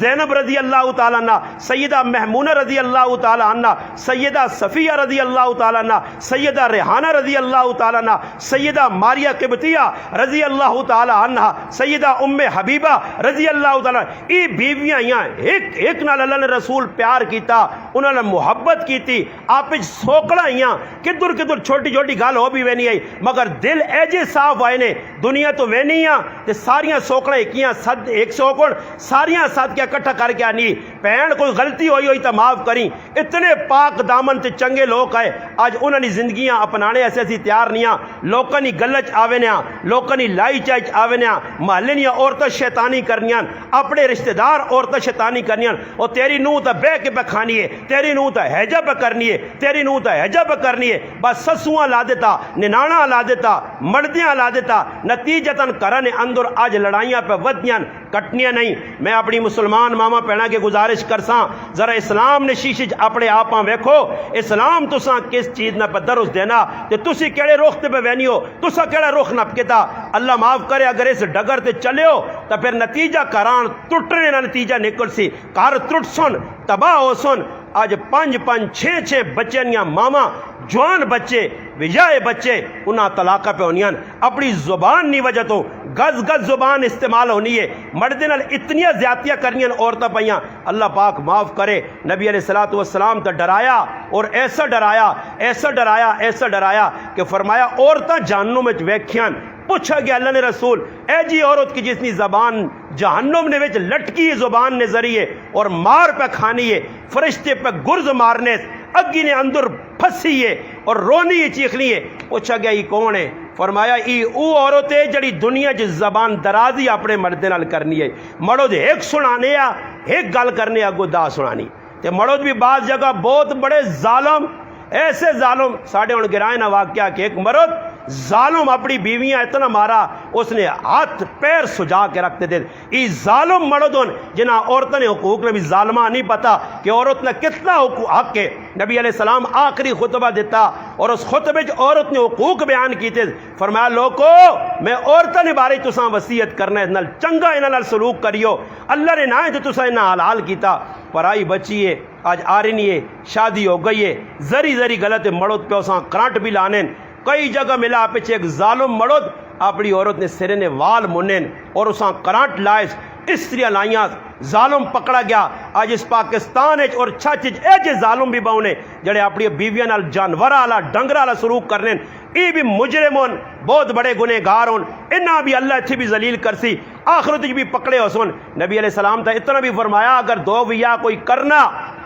زینب رضی اللہ تعالیٰ عنہ، سیدہ محمونہ رضی اللہ تعالیٰ عنہ، سیدہ صفیہ رضی اللہ تعالیٰ عنہ، سیدہ ریحانہ رضی اللہ تعالیٰ عنہ، سیدہ ماریہ قبطیہ رضی اللہ تعالیٰ عنہ، سیدہ ام حبیبہ رضی اللہ تعالیٰ عنہ۔ یہ بیویاں یہاں ایک نال اللہ نے رسول پیار کیتا، انہوں نے محبت کیتی، آپ سوکڑا یہاں کدھر چھوٹی گال ہو بھی وینی آئی، مگر دل ایجے صاف آئے نے، دنیا تو وینی تے ساریاں سوکڑا ایک سوکڑ ساریاں ساتھ کیا کٹھا کر کے آنی، پہن کوئی غلطی ہوئی تو معاف کریں، اتنے پاک دامن تے چنگے لوگ آئے، آج انہوں نے زندگیاں اپنانے ایسی تیار نہیں، لوکاں نی گلچ آوے نیا، لوکاں نی لائی چائچ آوے نیا، محلے نیا عورتیں شیطانی کرنیاں، اپنے رشتہ دار عورتیں شیطانی کرنیاں، اور تیری نوح تا بے کے پہ کھانی ہے، تیری نوح تا حجہ پہ کرنی ہے، تیری نوح تا حجہ پہ کرنی ہے، بس سسواں لا دیتا، ننانا لا دیتا، مردیاں لا دیتا، نتیجتاً کرنے اندر آج لڑائیاں پہ ودیاں کٹنیاں نہیں۔ میں اپنی مسلمان ماما پہنا کے گزارش کرساں، ذرا اسلام نے شیشج اپنے آپاں ویکھو، اسلام تساں کس چیز نہ پہ درس دینا تے تسی کیڑے رخ تے پہ وینی ہو، تساں کیڑا رخ نہ پکتا، اللہ معاف کرے اگر اس ڈگر تے چلے ہو تو پھر نتیجہ کران ٹوٹنے نہ نتیجہ نکل سی، کار ٹوٹ سن تباہ ہو سن، اج 5-5 6-6 بچے دیاں ماواں جوان بچے وجائے بچے انہاں طلاقہ پہ ہونیاں اپنی زبان نہیں وجہ تو گز گز زبان استعمال ہونی ہے مردے نال اتنی زیادتیاں کرنیاں عورتاں پیاں اللہ پاک معاف کرے نبی علیہ الصلوۃ والسلام تو ڈرایا اور ایسا ڈرایا ایسا ڈرایا ایسا ڈرایا کہ فرمایا عورتاں جہنم وچ ویکھیاں پوچھا گیا اللہ نے رسول اے جی عورت کی جس کی زبان جہنم نے وچ لٹکی زبان نے ذریعے اور مار پہ کھانی ہے فرشتے پہ گرز مارنے اگی نے اندر پھسی ہے اور رونی ہے چیخنی ہے پوچھا گیا یہ کون ہے فرمایا ای او عورت ہے جڑی دنیا جس زبان درازی اپنے مردے نال کرنی ہے مرد ایک سنانے آ ایک گل کرنے اگو دا سنانی تے مرد بھی بعض جگہ بہت بڑے ظالم ایسے ظالم ساڑھے ان گرائے نہ واقعہ کہ ایک مرد ظالم اپنی بیویاں اتنا مارا اس نے ہاتھ پیر سجا کے رکھتے تھے ای ظالم مردن جنہاں عورتوں نے حقوق نے بھی ظالمہ نہیں پتا کہ عورت نے کتنا حق ہے نبی علیہ السلام آخری خطبہ دیتا اور اس خطبے عورت نے حقوق بیان کیتے فرمایا لوگو میں عورتوں نے بارے تساں وصیت کرنا ہے نال چنگا انہاں نال سلوک کریو اللہ نے نہ تو تساں انہاں حلال کیتا پرائی بچی ہے آج آرنی ہے شادی ہو گئی ہے زری زری غلط مرد پہ اساں کرنٹ بھی لانے کئی جگہ ملا پیچھے ایک ظالم مرد اپنی عورت نے سرے نے وال منن اور اساں کرنٹ لائس استریاں لائیاں ظالم پکڑا گیا آج اس پاکستان اور چھچ ایجے ظالم بھی باؤنے جڑے اپنی بیویاں نال جانوراں والا ڈنگراں والا سلوک کرنے ای بھی مجرمون بہت بڑے گنہگار ہون انہاں بھی اللہ اتھی بھی ذلیل کرسی آخرت بھی پکڑے ہو سن نبی علیہ السلام تا اتنا بھی فرمایا اگر 2 ویا کوئی کرنا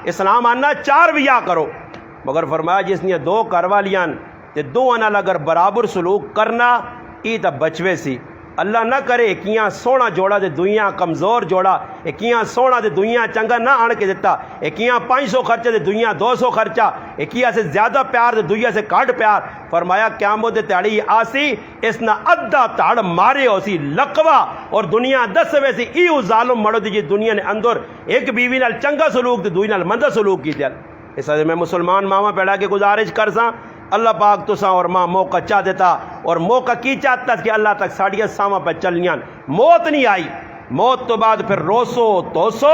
اسلام آنا 4 ویا کرو مگر فرمایا جس نے 2 کروا لیاں تے 2 نال اگر برابر سلوک کرنا ای تا بچوے سی اللہ نہ کرے کیاں سونا جوڑا دے دنیا کمزور جوڑا کیاں سونا دے دنیا چنگا نہ آن کے دیتا کیاں 500 خرچہ دے دنیا 200 خرچہ کیا سے زیادہ پیار دے دنیا سے کٹ پیار فرمایا قیامت دے تاڑی آسی اس نہ ادھا تاڑ مارے ہو سی لقوہ اور دنیا 10 ویسی ایو ظالم مڑو دی جی دنیا نے اندر ایک بیوی نال چنگا سلوک دے دوئی نال مندہ سلوک کی دیا اس وجہ میں مسلمان ماما پیڑا کے گزارش کر ساں اللہ پاک تساں اور ماں موقع چاہ دیتا اور موقع کی چاہتا کہ اللہ تک ساڑیاں ساما پہ چلنیاں موت نہیں آئی موت تو بعد پھر روسو توسو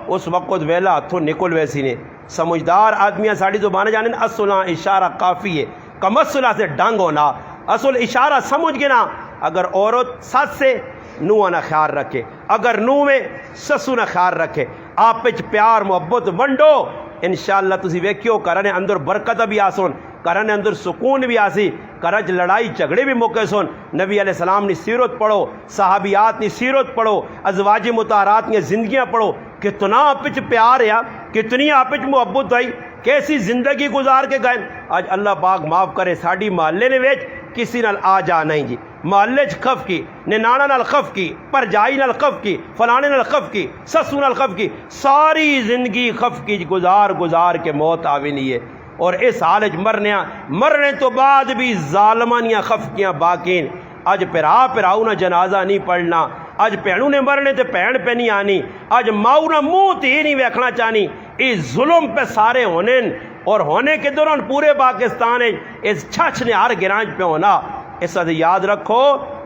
اس وقت ویلا ہتھوں نکل ویسی نے سمجھدار آدمیاں ساڑی زبان جانے اصلہ اشارہ کافی ہے کم اصلہ سے ڈنگ ہونا اصل اشارہ سمجھ گے نا اگر عورت ساتھ سے نوہ نہ خیال رکھے اگر نوہ میں سسو نہ خیال رکھے آپ پچ پیار محبت ونڈو انشاءاللہ تسی ویکھیو کرنے اندر برکت بھی آسون کرنے اندر سکون بھی آسی کرج لڑائی جھگڑے بھی موقع سن نبی علیہ السلام نے سیرت پڑھو صحابیات نے سیرت پڑھو ازواج مطہرات نے زندگیاں پڑھو کتنا آپچ پیار ہے کتنی آپچ محبت ہوئی کیسی زندگی گزار کے گئے آج اللہ پاک معاف کرے ساڑی محلے نے ویچ کسی نال آ جا نہیں جی محلے چ خف کی ننانا نال خف کی پرجائی نال خف کی فلانے نال خف کی سسو نال خف کی ساری زندگی خف کی گزار کے موت آوی نہیں ہے اور اس حالت مرنے تو بعد بھی ظالمانیاں خفکیاں باقین اج پراؤ نہ جنازہ نہیں پڑھنا اج پہنوں نے مرنے تے پہن پہ نہیں آنی اج ماؤ نہ منہ تے نہیں ویکھنا چاہنی اس ظلم پہ سارے ہونے اور ہونے کے دوران پورے پاکستان اس چھچ نے ہر گرانج پہ ہونا اس وقت یاد رکھو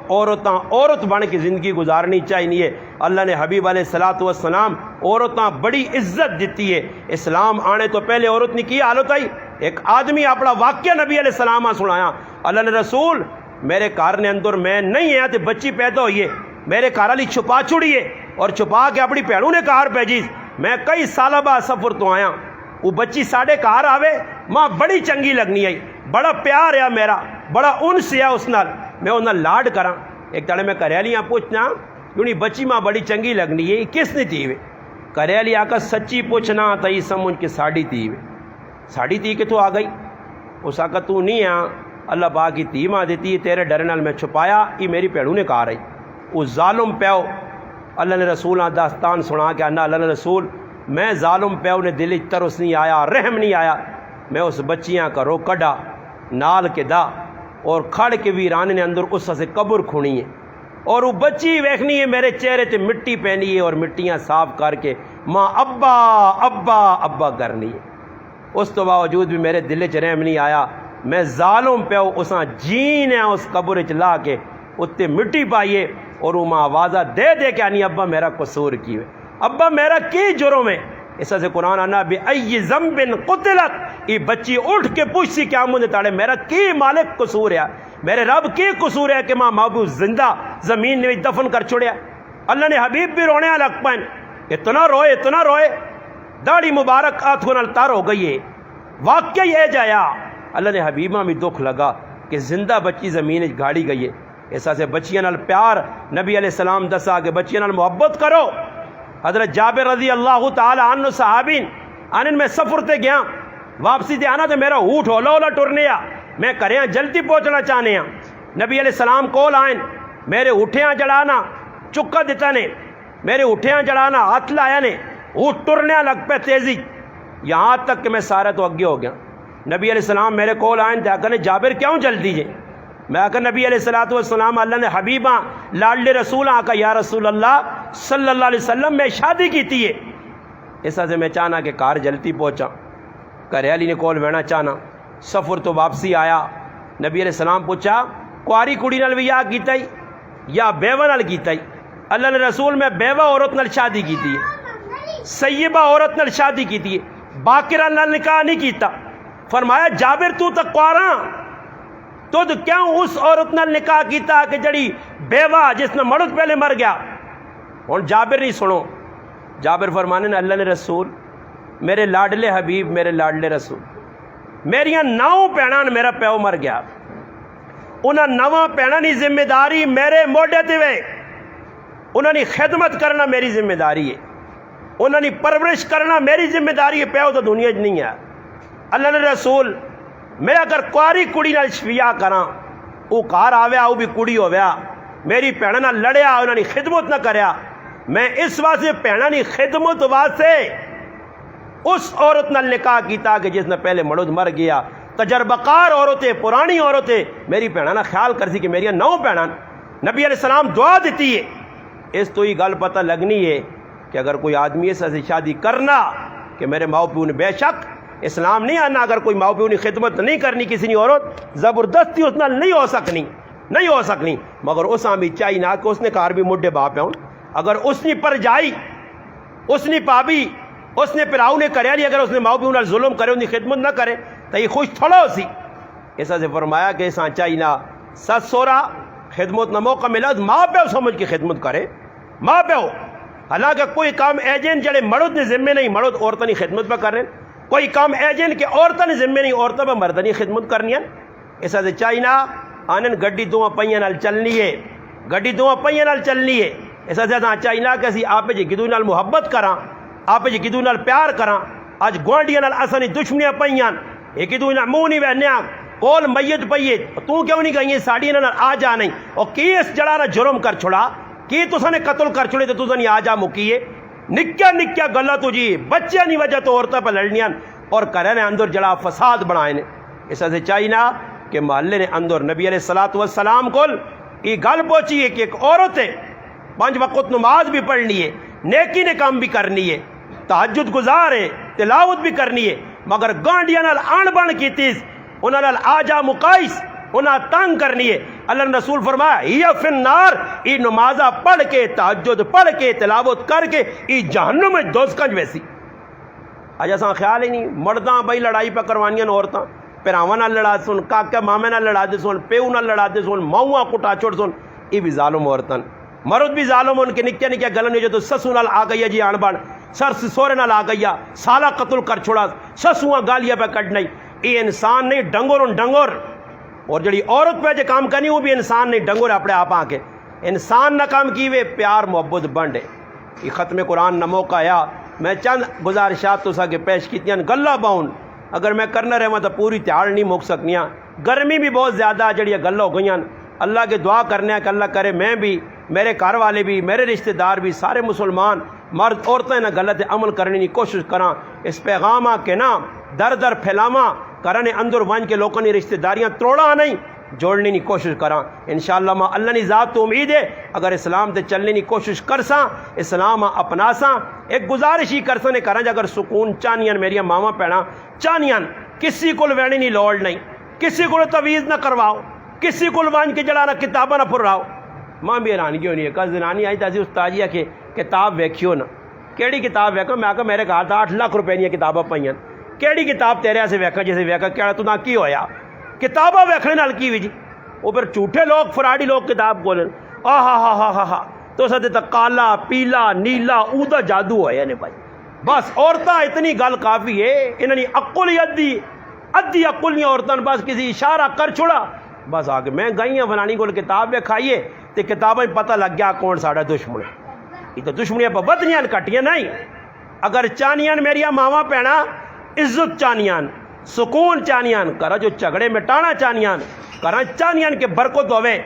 عورت بن کے زندگی گزارنی چاہیے اللہ نے حبیب علیہ الصلوۃ والسلام عورتاں بڑی عزت دیتی ہے اسلام آنے تو پہلے عورت نے کی حالت آئی ایک آدمی اپنا واقعہ نبی علیہ السلام سنایا اللہ نے رسول میرے گھر نے اندر میں نہیں ہے تو بچی پیدا ہوئی ہے میرے گھر والی چھپا چھڑی ہے اور چھپا کے اپنی بھینوں نے گھر بھیجی میں کئی سالہ بعد سفر تو آیا وہ بچی ساڑھے گھر آوے ماں بڑی چنگی لگنی ہے بڑا پیار ہے میرا بڑا انس ہے اس نال میں انہاں لاڈ کراں ایک تڑے میں کریالیاں پوچھنا کیونکہ بچی ماں بڑی چنگی لگنی ہے کس نے تھی وے کریالی آکا سچی پوچھنا تئی سمجھ کے ساڑی تھی وے ساڑی تھی کہ تو آ گئی اس آکا تو نہیں آ اللہ پاک کی تھی ماں دیتی ہے تیرے ڈر نال میں چھپایا یہ میری پیڑوں نے کہا رہی وہ ظالم پیو اللہ نے رسول داستان سنا کے انا اللہ نے رسول میں ظالم پیو نے دل ترس نہیں آیا رحم نہیں آیا میں اس بچیاں کا رو کڈا نال کے دا اور کھڑ کے ویرانے نے اندر اس سے قبر کھونی ہے اور وہ بچی ویکھنی ہے میرے چہرے تے مٹی پہنی ہے اور مٹیاں صاف کر کے ماں ابا ابا ابا کرنی ہے اس تو باوجود بھی میرے دل چ رحم نہیں آیا میں ظالم پیو اساں جین ہے اس قبر چ لا کے اتنے مٹی پائیے اور وہ ماں آوازہ دے کے آنی ابا میرا قصور کی ہے ابا میرا کی جرم ہے ایسا سے قرآن آنا بِأَيِّ ذَنْبٍ قُتِلَتْ یہ بچی اٹھ کے پوچھتی کیا مجھے تاڑے میرا کی مالک قصور ہے، میرے رب کی قصور ہے کہ ماں محبوب زندہ زمین نے دفن کر چھوڑیا۔ اللہ نے حبیب بھی رونے لگ پائیں، اتنا روئے داڑھی مبارک آتھوں نال تار ہو گئی ہے۔ واقعی یہ جایا اللہ نے حبیبہ میں دکھ لگا کہ زندہ بچی زمین گاڑی گئی ہے۔ ایسا سے بچیاں نال پیار نبی علیہ السلام دسا کہ بچیاں نال محبت کرو۔ حضرت جابر رضی اللہ تعالی عنہ صحابین آنن میں سفر تے گیا، واپسی تے آنا تو میرا اونٹ ہولا ٹرنے آ، میں کریاں جلدی پہنچنا چاہنے ہاں۔ نبی علیہ السلام کول آئیں، میرے اٹھیاں جڑانا چکا دیتا نے، میرے اٹھیاں جڑانا ہاتھ لایا نے، اونٹ ٹرنے لگ پہ تیزی، یہاں تک کہ میں سارا تو اگے ہو گیا۔ نبی علیہ السلام میرے کول آئیں تے آکھنے جابر کیوں جلدی جے؟ میں آکھا نبی علیہ السلام اللہ نے حبیباں لاڈلے رسول آکھا یا رسول اللہ صلی اللہ علیہ وسلم میں شادی کیتی ہے۔ ایسا سے میں چاہنا کہ کار جلدی پہنچا، کریالی نے کول وینا چاہنا، سفر تو واپسی آیا۔ نبی علیہ السلام پوچھا کواری کڑی نال ویاہ کیتا ہی یا بیوہ نال کیتا ہی؟ اللہ نے رسول میں بیوہ عورت نال شادی کیتی ہے، سیبہ عورت نال شادی کیتی ہے، باکرہ نال نکاح نہیں کیتا۔ فرمایا جابر تو تک قواراں تو کیوں اس عورت نال نکاح کیتا کہ جڑی بیوہ جس نے مرد پہلے مر گیا؟ اور جابر نہیں سنو، جابر فرمانے نے اللہ نے رسول میرے لاڈلے حبیب میرے لاڈلے رسول میریاں 9 بھیناں میرا پیو مر گیا، انہاں 9 بھیناں دی ذمہ داری میرے موڈے تے وے، انہاں دی خدمت کرنا میری ذمہ داری ہے، انہاں دی پرورش کرنا میری ذمہ داری ہے، پیو تو دنیا وچ نہیں ہے۔ اللہ نے رسول میں اگر کواری کڑی نال شفیہ کراں او گھر آویا او بھی کڑی ہویا، میری بھیناں نال لڑیا انہاں دی خدمت نہ کریا، میں اس واسطے بھیناں دی خدمت واسطے اس عورت نال نکاح کیتا کہ جس نے پہلے مرد مر گیا، تجربہ کار عورتیں پرانی عورتیں میری بھیناں نہ خیال کرسی کہ میری 9 بھیناں۔ نبی علیہ السلام دعا دیتی ہے۔ اس تو ہی گل پتہ لگنی ہے کہ اگر کوئی آدمی ایسا سے شادی کرنا کہ میرے ماؤ پیو نے بے شک اسلام نہیں آنا، اگر کوئی ماؤ پیو نے خدمت نہیں کرنی کسی نے عورت زبردستی اس نال نہیں ہو سکنی، مگر اس بھی چاہیے نہ کہ اس نے کار بھی مڈے باپ ہے، اگر اس نے پر جائی اس نے پابی اس نے پراؤ نے کریا نہیں، اگر اس نے ماؤ پیو نال ظلم کرے ان کی خدمت نہ کرے تو یہ خوش تھوڑا ہو سی۔ ایسا سے فرمایا کہ ایسا چاہیے نہ سس سورا خدمت نہ موقع ملا ماں پیو سمجھ کے خدمت کرے، ماں پیو حالانکہ کوئی کام ایجنٹ جڑے مرد نے ذمے نہیں مرد عورتوں کی خدمت پہ کر رہے ہیں، کوئی کام ایجنٹ کے عورتوں نے ذمے نہیں عورتوں پہ مردنی خدمت کرنی ہے۔ ایسا سے چاہیے نہ آنن گڈی 2 پہیاں نال چلنی ہے، گڈی 2 پہیاں نال چلنی ہے۔ ایسا سے چاہیے نہ کہ اسی آپ جی گدو نال محبت کراں، آپ جی گدو نال پیار کراں۔ اج گوانڈیاں نال اساں دی دشمنیاں پئیاں، ایک گدو نال منہ نہیں وہنیا، کول میت پئی تو کیوں نہیں گئی ساڑی نال آ جا نہیں، اور کی اس جڑا نہ جرم کر چھڑا، کی تساں نے قتل کر چھڑے تے تساں نہیں آ جا مکیے، نکیا گلا تو جی بچیاں نہیں وجہ تو عورتوں پہ لڑنیاں اور کرے نے اندر جڑا فساد بنائے نے۔ ایسا سے چاہیے نا کہ محلے نے اندر نبی علیہ السلام کو یہ گل پہنچی ہے کہ ایک عورت ہے 5 وقت نماز بھی پڑھنی ہے، نیکی نے کام بھی کرنی ہے، تہجد گزار ہے، تلاوت بھی کرنی ہے، مگر گانڈیاں نال آن بن کیتیس انہاں نال آجا مقائس انہاں تنگ کرنی ہے۔ اللہ نے رسول فرمایا ہی فی النار، ای نمازہ پڑھ کے تہجد پڑھ کے تلاوت کر کے ای جہنم میں دوزخ ویسی۔ اج اساں خیال ہی نہیں، مرداں بھائی لڑائی پہ کروانیاں عورتاں، پراواں نال لڑا سن، کاکا مامے نال لڑا دے سن، پیو نال لڑا دے سن، ماواں کٹا چھوڑ سن، ای بھی ظالم عورتاں۔ مرد بھی ظالم ان کے نکیا گلن جو تو سسو نال آ گئی جی آن بان، سر سورے نال آ گئی سالہ قتل کر چھوڑا، سسواں گالیاں پہ کٹ نہیں، یہ انسان نہیں ڈنگر، اور جڑی عورت پہ جو کام کرنی وہ بھی انسان نہیں ڈنگر اپنے آپ آ کے انسان نہ کام کی وے پیار محبت بنڈے۔ یہ ختم قرآن نہ موقع آیا، میں چند گزارشات تو سا کے پیش کیتیاں گلہ باؤن اگر میں کرنا رہا تو پوری تیار نہیں مک سکنیاں، گرمی بھی بہت زیادہ جڑی گلہ ہو گئیاں، اللہ کے دعا کرنے کہ اللہ کرے میں بھی میرے گھر والے بھی میرے رشتہ دار بھی سارے مسلمان مرد عورتیں نہ غلط عمل کرنے کی کوشش کراں، اس پیغام کے نا در پھیلاواں کرنے اندر ون کے لوگوں نے رشتہ داریاں توڑا نہیں جوڑنے کی کوشش کراں انشاءاللہ۔ ماں اللہ نے ذات تو امید ہے اگر اسلام تے چلنے کی کوشش کرساں اسلام اپناساں، ایک گزارش ہی کرساں نے کراں اگر سکون چاہنیاں میریاں ماواں پیڑاں چاہنیاں، کسی کو ویڑی نہیں لوڑ نہیں، کسی کو تویز نہ کرواؤ، کسی کو وان کے جڑا نہ کتاباں نہ پھراؤ۔ ماں بھی حیرانگی ہونی ہے کل زنانی آئی تاسی استاجیہ کے کتاب ویکھیو نا، کیڑی کتاب ویکھو؟ میں آکھا میرے گھر 8 لاکھ روپے دیا کتاباں پائیاں، کیڑی کتاب تیرے سے ویکھا جیسے ویکھا کیا تو نہ کی ہویا کتاباں ویکھنے نال کی وی جی؟ وہ پھر جھوٹے لوگ فراڈی لوگ کتاب کھولن ہا تو سدے تک کالا پیلا نیلا اودا جادو ہویا نے بھائی. بس عورتاں اتنی گل کافی ہے، انہوں نے عقل ہی ادھی عقل نہیں عورتاں بس کسی اشارہ کر چھوڑا بس آ کے میں گئیاں فلانی کو کتاب وکھائیے تو کتابیں پتہ لگ گیا کون ساڑا دشمن ہے. یہ تو دشمنیاں پہ بدنیاں کٹیاں نہیں. اگر چانیاں میریا ماواں پینا عزت چانیاں سکون چانیاں کرا جو جھگڑے مٹانا چانیاں کرا چانیاں کہ برکت ہوے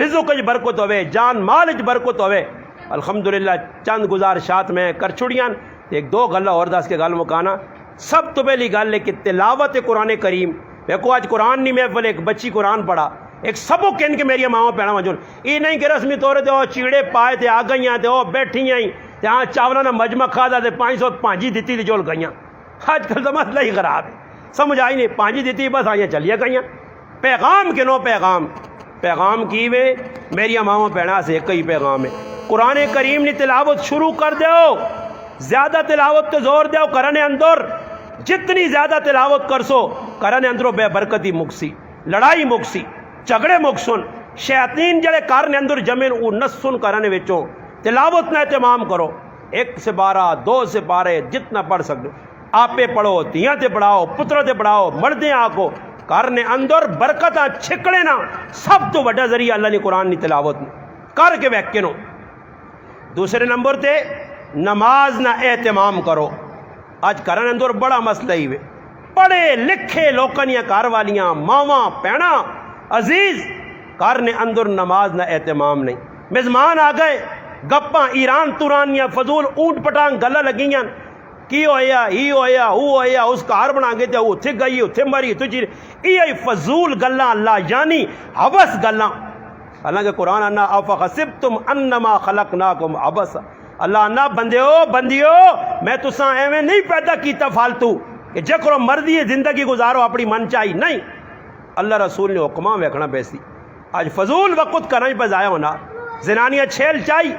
رزق وچ برکت ہوے جان مال وچ برکت ہوے. الحمدللہ چند گزارشات میں کر چھڑیاں. ایک دو گلاں اور دس کے گل مکانا. سب تو پہلی گل ہے کہ تلاوت قرآن کریم. دیکھو آج قرآن نہیں محفل ایک بچی قرآن پڑھا ایک سبق کہن کے میری ماں پینا وجون یہ نہیں کہ رسمی طور تے او چیڑے پائے تے آ گئیاں تے او بیٹھی آئی تے ہاں چاولاں دا مجمع کھادا تے 500 پانجی دتی تے جول گئیاں. آج کل تو مسئلہ ہی خراب ہے، سمجھ آئی نہیں پانجی دتی بس آئیاں چلیاں گئیاں. پیغام کنو پیغام کی وے میری ماں پینا سے ایک ہی پیغام ہے. قرآن کریم نے تلاوت شروع کر دیو، زیادہ تلاوت تو زور دیو کرنے اندر جتنی زیادہ تلاوت کرسو کرنے اندروں بے برکتی مکسی لڑائی مکسی جھگڑے مکسن شیاطین جڑے کرنے اندر جمن او نسن کرنے وچوں. تلاوت نہ اہتمام کرو 1 سے 12 2 سے 12 جتنا پڑھ سکتے آپ پہ پڑھو دیاں تے پڑھاؤ پتروں تے پڑھاؤ مردیں آکو کرنے اندر برکتاں چھکڑے نا. سب تو بڑا ذریعہ اللہ نے قرآن نے تلاوت کر کے ویکے نو. دوسرے نمبر تے نماز نہ اہتمام کرو. آج کرن اندر بڑا مسئلہ ہی وے پڑھے لکھے لوکانیاں کار والیاں ماواں پینا عزیز کرنے اندر نماز نہ اہتمام نہیں. مزمان آ گئے گپاں ایران تورانیاں فضول اونٹ پٹانگ گلا لگیاں کی ہویا ہی ہویا او ہویا اس کار بنا گے تے اوتھے گئی اوتھے مری تو جی یہ فضول گلاں اللہ یعنی حوث گلاں. حالانکہ قرآن انا افحسبتم انما خلقناکم عبثا اللہ انا بندیو میں تساں ایویں نہیں پیدا کیتا فالتو کہ جکرو مرضی ہے زندگی گزارو اپنی من چاہی نہیں. اللہ رسول نے حکماں ویکھنا پیسی. آج فضول وقت کرنے پہ ضائع ہونا. زنانیاں چھیل چاہی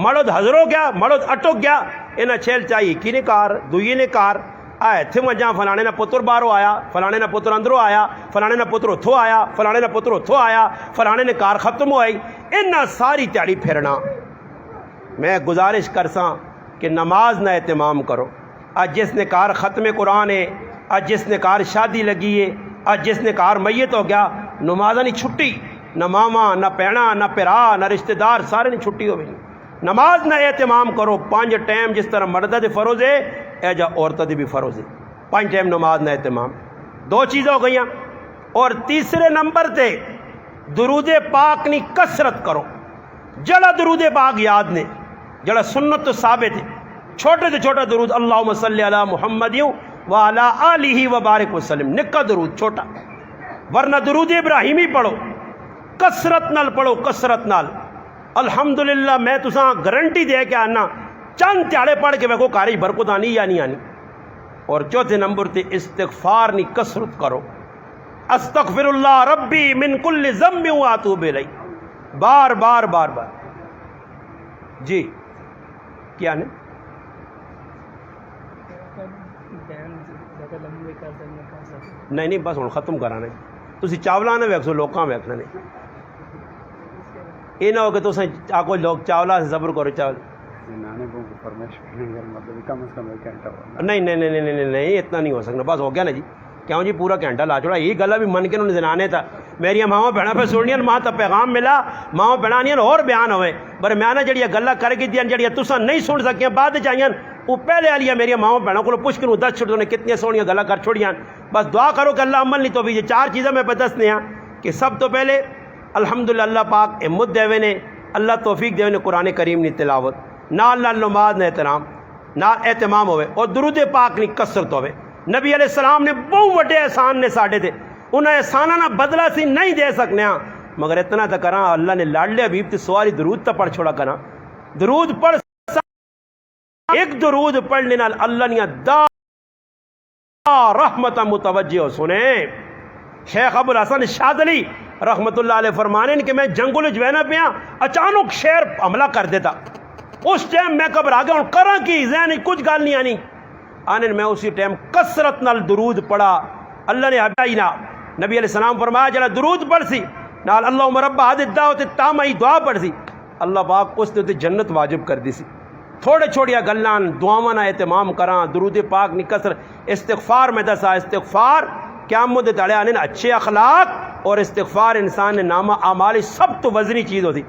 مرد حضر ہو گیا مرد اٹک گیا انہیں چھیل چاہی کی نے کار دوئی نے کار آئے تھے مجھاں فلانے نہ پتر باہروں آیا فلانے نہ پتر اندروں آیا فلانے نہ پتر اتھو آیا فلانے نہ پتر اتھو آیا فلانے نے کار ختم ہوئی انہاں ساری تیاری پھرنا. میں گزارش کرساں کہ نماز نہ اہتمام کرو. آج جس نے کار ختم قرآن ہے آج جس نے کار شادی لگی ہے آج جس نے کار میت ہو گیا نمازاں نہیں چھٹی نہ ماما نہ پینا نہ پرا نہ رشتہ دار سارے نہیں چھٹی ہو گئی. نماز نہ اہتمام کرو 5 ٹائم جس طرح مردہ دے فرض ہے اے جا عورتہ دے بھی فرض ہے 5 ٹائم نماز نہ اہتمام. 2 چیزیں ہو گئیاں. اور تیسرے نمبر تے درود پاک نی کثرت کرو. جڑا درود پاک یاد نے جڑا سنت تو ثابت ہے چھوٹے سے چھوٹا درود اللہم صلی علی محمد وعلی آلہ وبارک وسلم نکا درود چھوٹا. ورنہ درود ابراہیمی پڑھو کثرت نال پڑھو کثرت نال. الحمدللہ میں تساں گارنٹی دے کے آنا چند تیاڑے پڑھ کے ویکھو کاری برکت آنی یا نہیں آنی. اور چوتھے نمبر تے استغفار نی کثرت کرو. استغفر اللہ ربی من کل ذنب واتوب الیہ بار بار بار بار. جی کیا نے نہیں بس ہوں ختم کرانا تسی چاولا نہ ویکسو لوکاں ویکھنا نہیں. یہ نہ ہو کہ تساں آکو لوگ چاولا سے صبر کرو چاول نہیں اتنا نہیں ہو سکتا. بس ہو گیا نا جی کیوں جی پورا گھنٹہ لا چھوڑا. یہ گلا بھی من کے انہوں نے زنانے تھا میری ماواں بہناں پہ سننیاں ماں تا پیغام ملا ماواں بہنانیاں اور بیان ہوئے پر میں نہ جڑیاں گلا کر کے دیاں جڑیاں تساں نہیں سن سکیاں بعد چاہیاں وہ پہلے والی میری ماواں بہنوں کو پوچھ کے 10 چھوڑ نے کتنی سونیاں گلا کر چھوڑیاں. بس دعا کرو کہ اللہ عمل نہیں تو بھی یہ 4 چیزیں میں پہ دسنے ہیں کہ سب تو پہلے الحمدللہ اللہ پاک ہمت دے نے اللہ توفیق دے نے قرآن کریم نی تلاوت نال نماز نہ اہتمام ہوئے اور درود پاک نی کثرت ہوئے. نبی علیہ السلام نے بہت بڑے احسان نے ساڈے تے انہیں احسانہ نہ بدلہ سی نہیں دے سکنے ہاں مگر اتنا تو کراں اللہ نے لاڈلے حبیب تے سواری درود تا پڑھ چھوڑا کراں. درود پڑھ ایک درود پڑھنے نال اللہ نے دا رحمت متوجہ ہو. سنیں شیخ ابو الحسن شاذلی رحمت اللہ علیہ فرمانے کہ میں جنگل جوینا پیا اچانک شیر حملہ کر دیتا اس ٹائم میں گھبرا گیا ہوں کراں کی ذہن کچھ گل نہیں آنی آنے میں اسی ٹائم کثرت نال درود پڑھا اللہ نے ہٹائی نہ نبی علیہ السلام فرمایا جڑا درود پڑھ سی نال اللہم رب ہذه الدعوۃ التامہ دعا پڑھ سی اللہ پاک اس تے جنت واجب کر دی سی تھوڑے چھوڑیا گلاں دعاواں نہ اہتمام کراں درود پاک نہیں کثر استغفار میں دسا استغفار قیامت دے تڑے آنے اچھے اخلاق اور استغفار انسان نے نامہ اعمال سب تو وزنی چیز ہوتی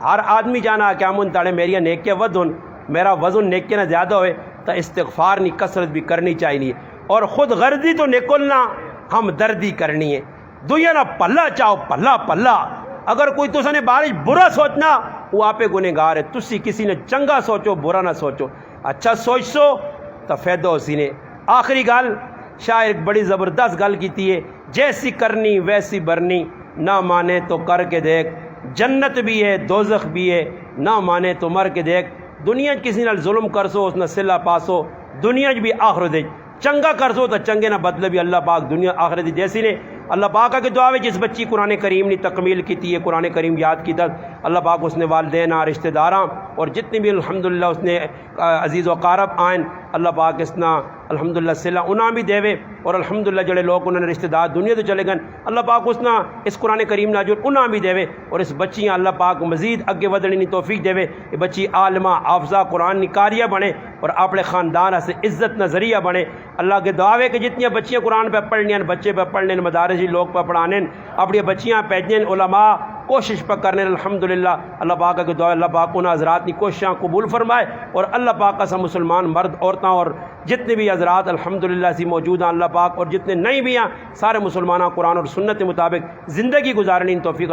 ہر آدمی جانا قیامت تڑے میری نیکیاں ود ہون میرا وزن نیکی نہ زیادہ ہوئے تو استغفار نہیں کثرت بھی کرنی چاہیے اور خود غرضی تو نکلنا ہم دردی کرنی ہے دنیا نہ پلہ چاہو پلہ پلہ اگر کوئی تو نے بارش برا سوچنا وہ آپ گنہگار ہے تسی کسی نے چنگا سوچو برا نہ سوچو اچھا سوچ سو تو فائدہ اسی نے آخری گل شاعر ایک بڑی زبردست گل کیتی ہے جیسی کرنی ویسی برنی نہ مانے تو کر کے دیکھ جنت بھی ہے دوزخ بھی ہے نہ مانے تو مر کے دیکھ دنیا کسی نال ظلم کرسو اس نہ صلہ پاسو دنیا بھی آخرت چنگا کرسو تو چنگے نہ بدلے بھی اللہ پاک دنیا آخرت جیسی نے اللہ پاک کی دعا ہے جس بچی قرآن کریم نے تکمیل کی ہے قرآن کریم یاد کی تک اللہ پاک اس نے والدین رشتہ داراں اور جتنی بھی الحمدللہ اس نے عزیز و قارب آئین اللہ پاک اس نا الحمدللہ صلہ انہاں بھی دے اور الحمدللہ جڑے لوگ انہوں نے رشتہ دار دنیا تو چلے گئے اللہ پاک اس نا اس قرآن کریم ناجور انہاں بھی دے اور اس بچیاں اللہ پاک مزید اگے ودھنے کی توفیق دے یہ بچی عالمہ حافظہ قرآن نکاریہ بنے اور اپنے خاندان سے عزت نہ ذریعہ بنے اللہ کے دعا ہے کہ جتنی بچیاں قرآن پہ پڑھنی بچے پہ پڑھنے مدارسی لوگ پہ پڑھانے اپنی بچیاں پیجن علماء کوشش پہ کرنے الحمدللہ اللہ پاک کے دعا اللہ پاک ان حضرات کی کوششاں قبول فرمائے اور اللہ پاک کا سب مسلمان مرد عورتیں اور جتنے بھی حضرات الحمدللہ سی موجود ہیں اللہ پاک اور جتنے نہیں بھی ہیں سارے مسلمانوں قرآن اور سنت کے مطابق زندگی گزارنے کی توفیق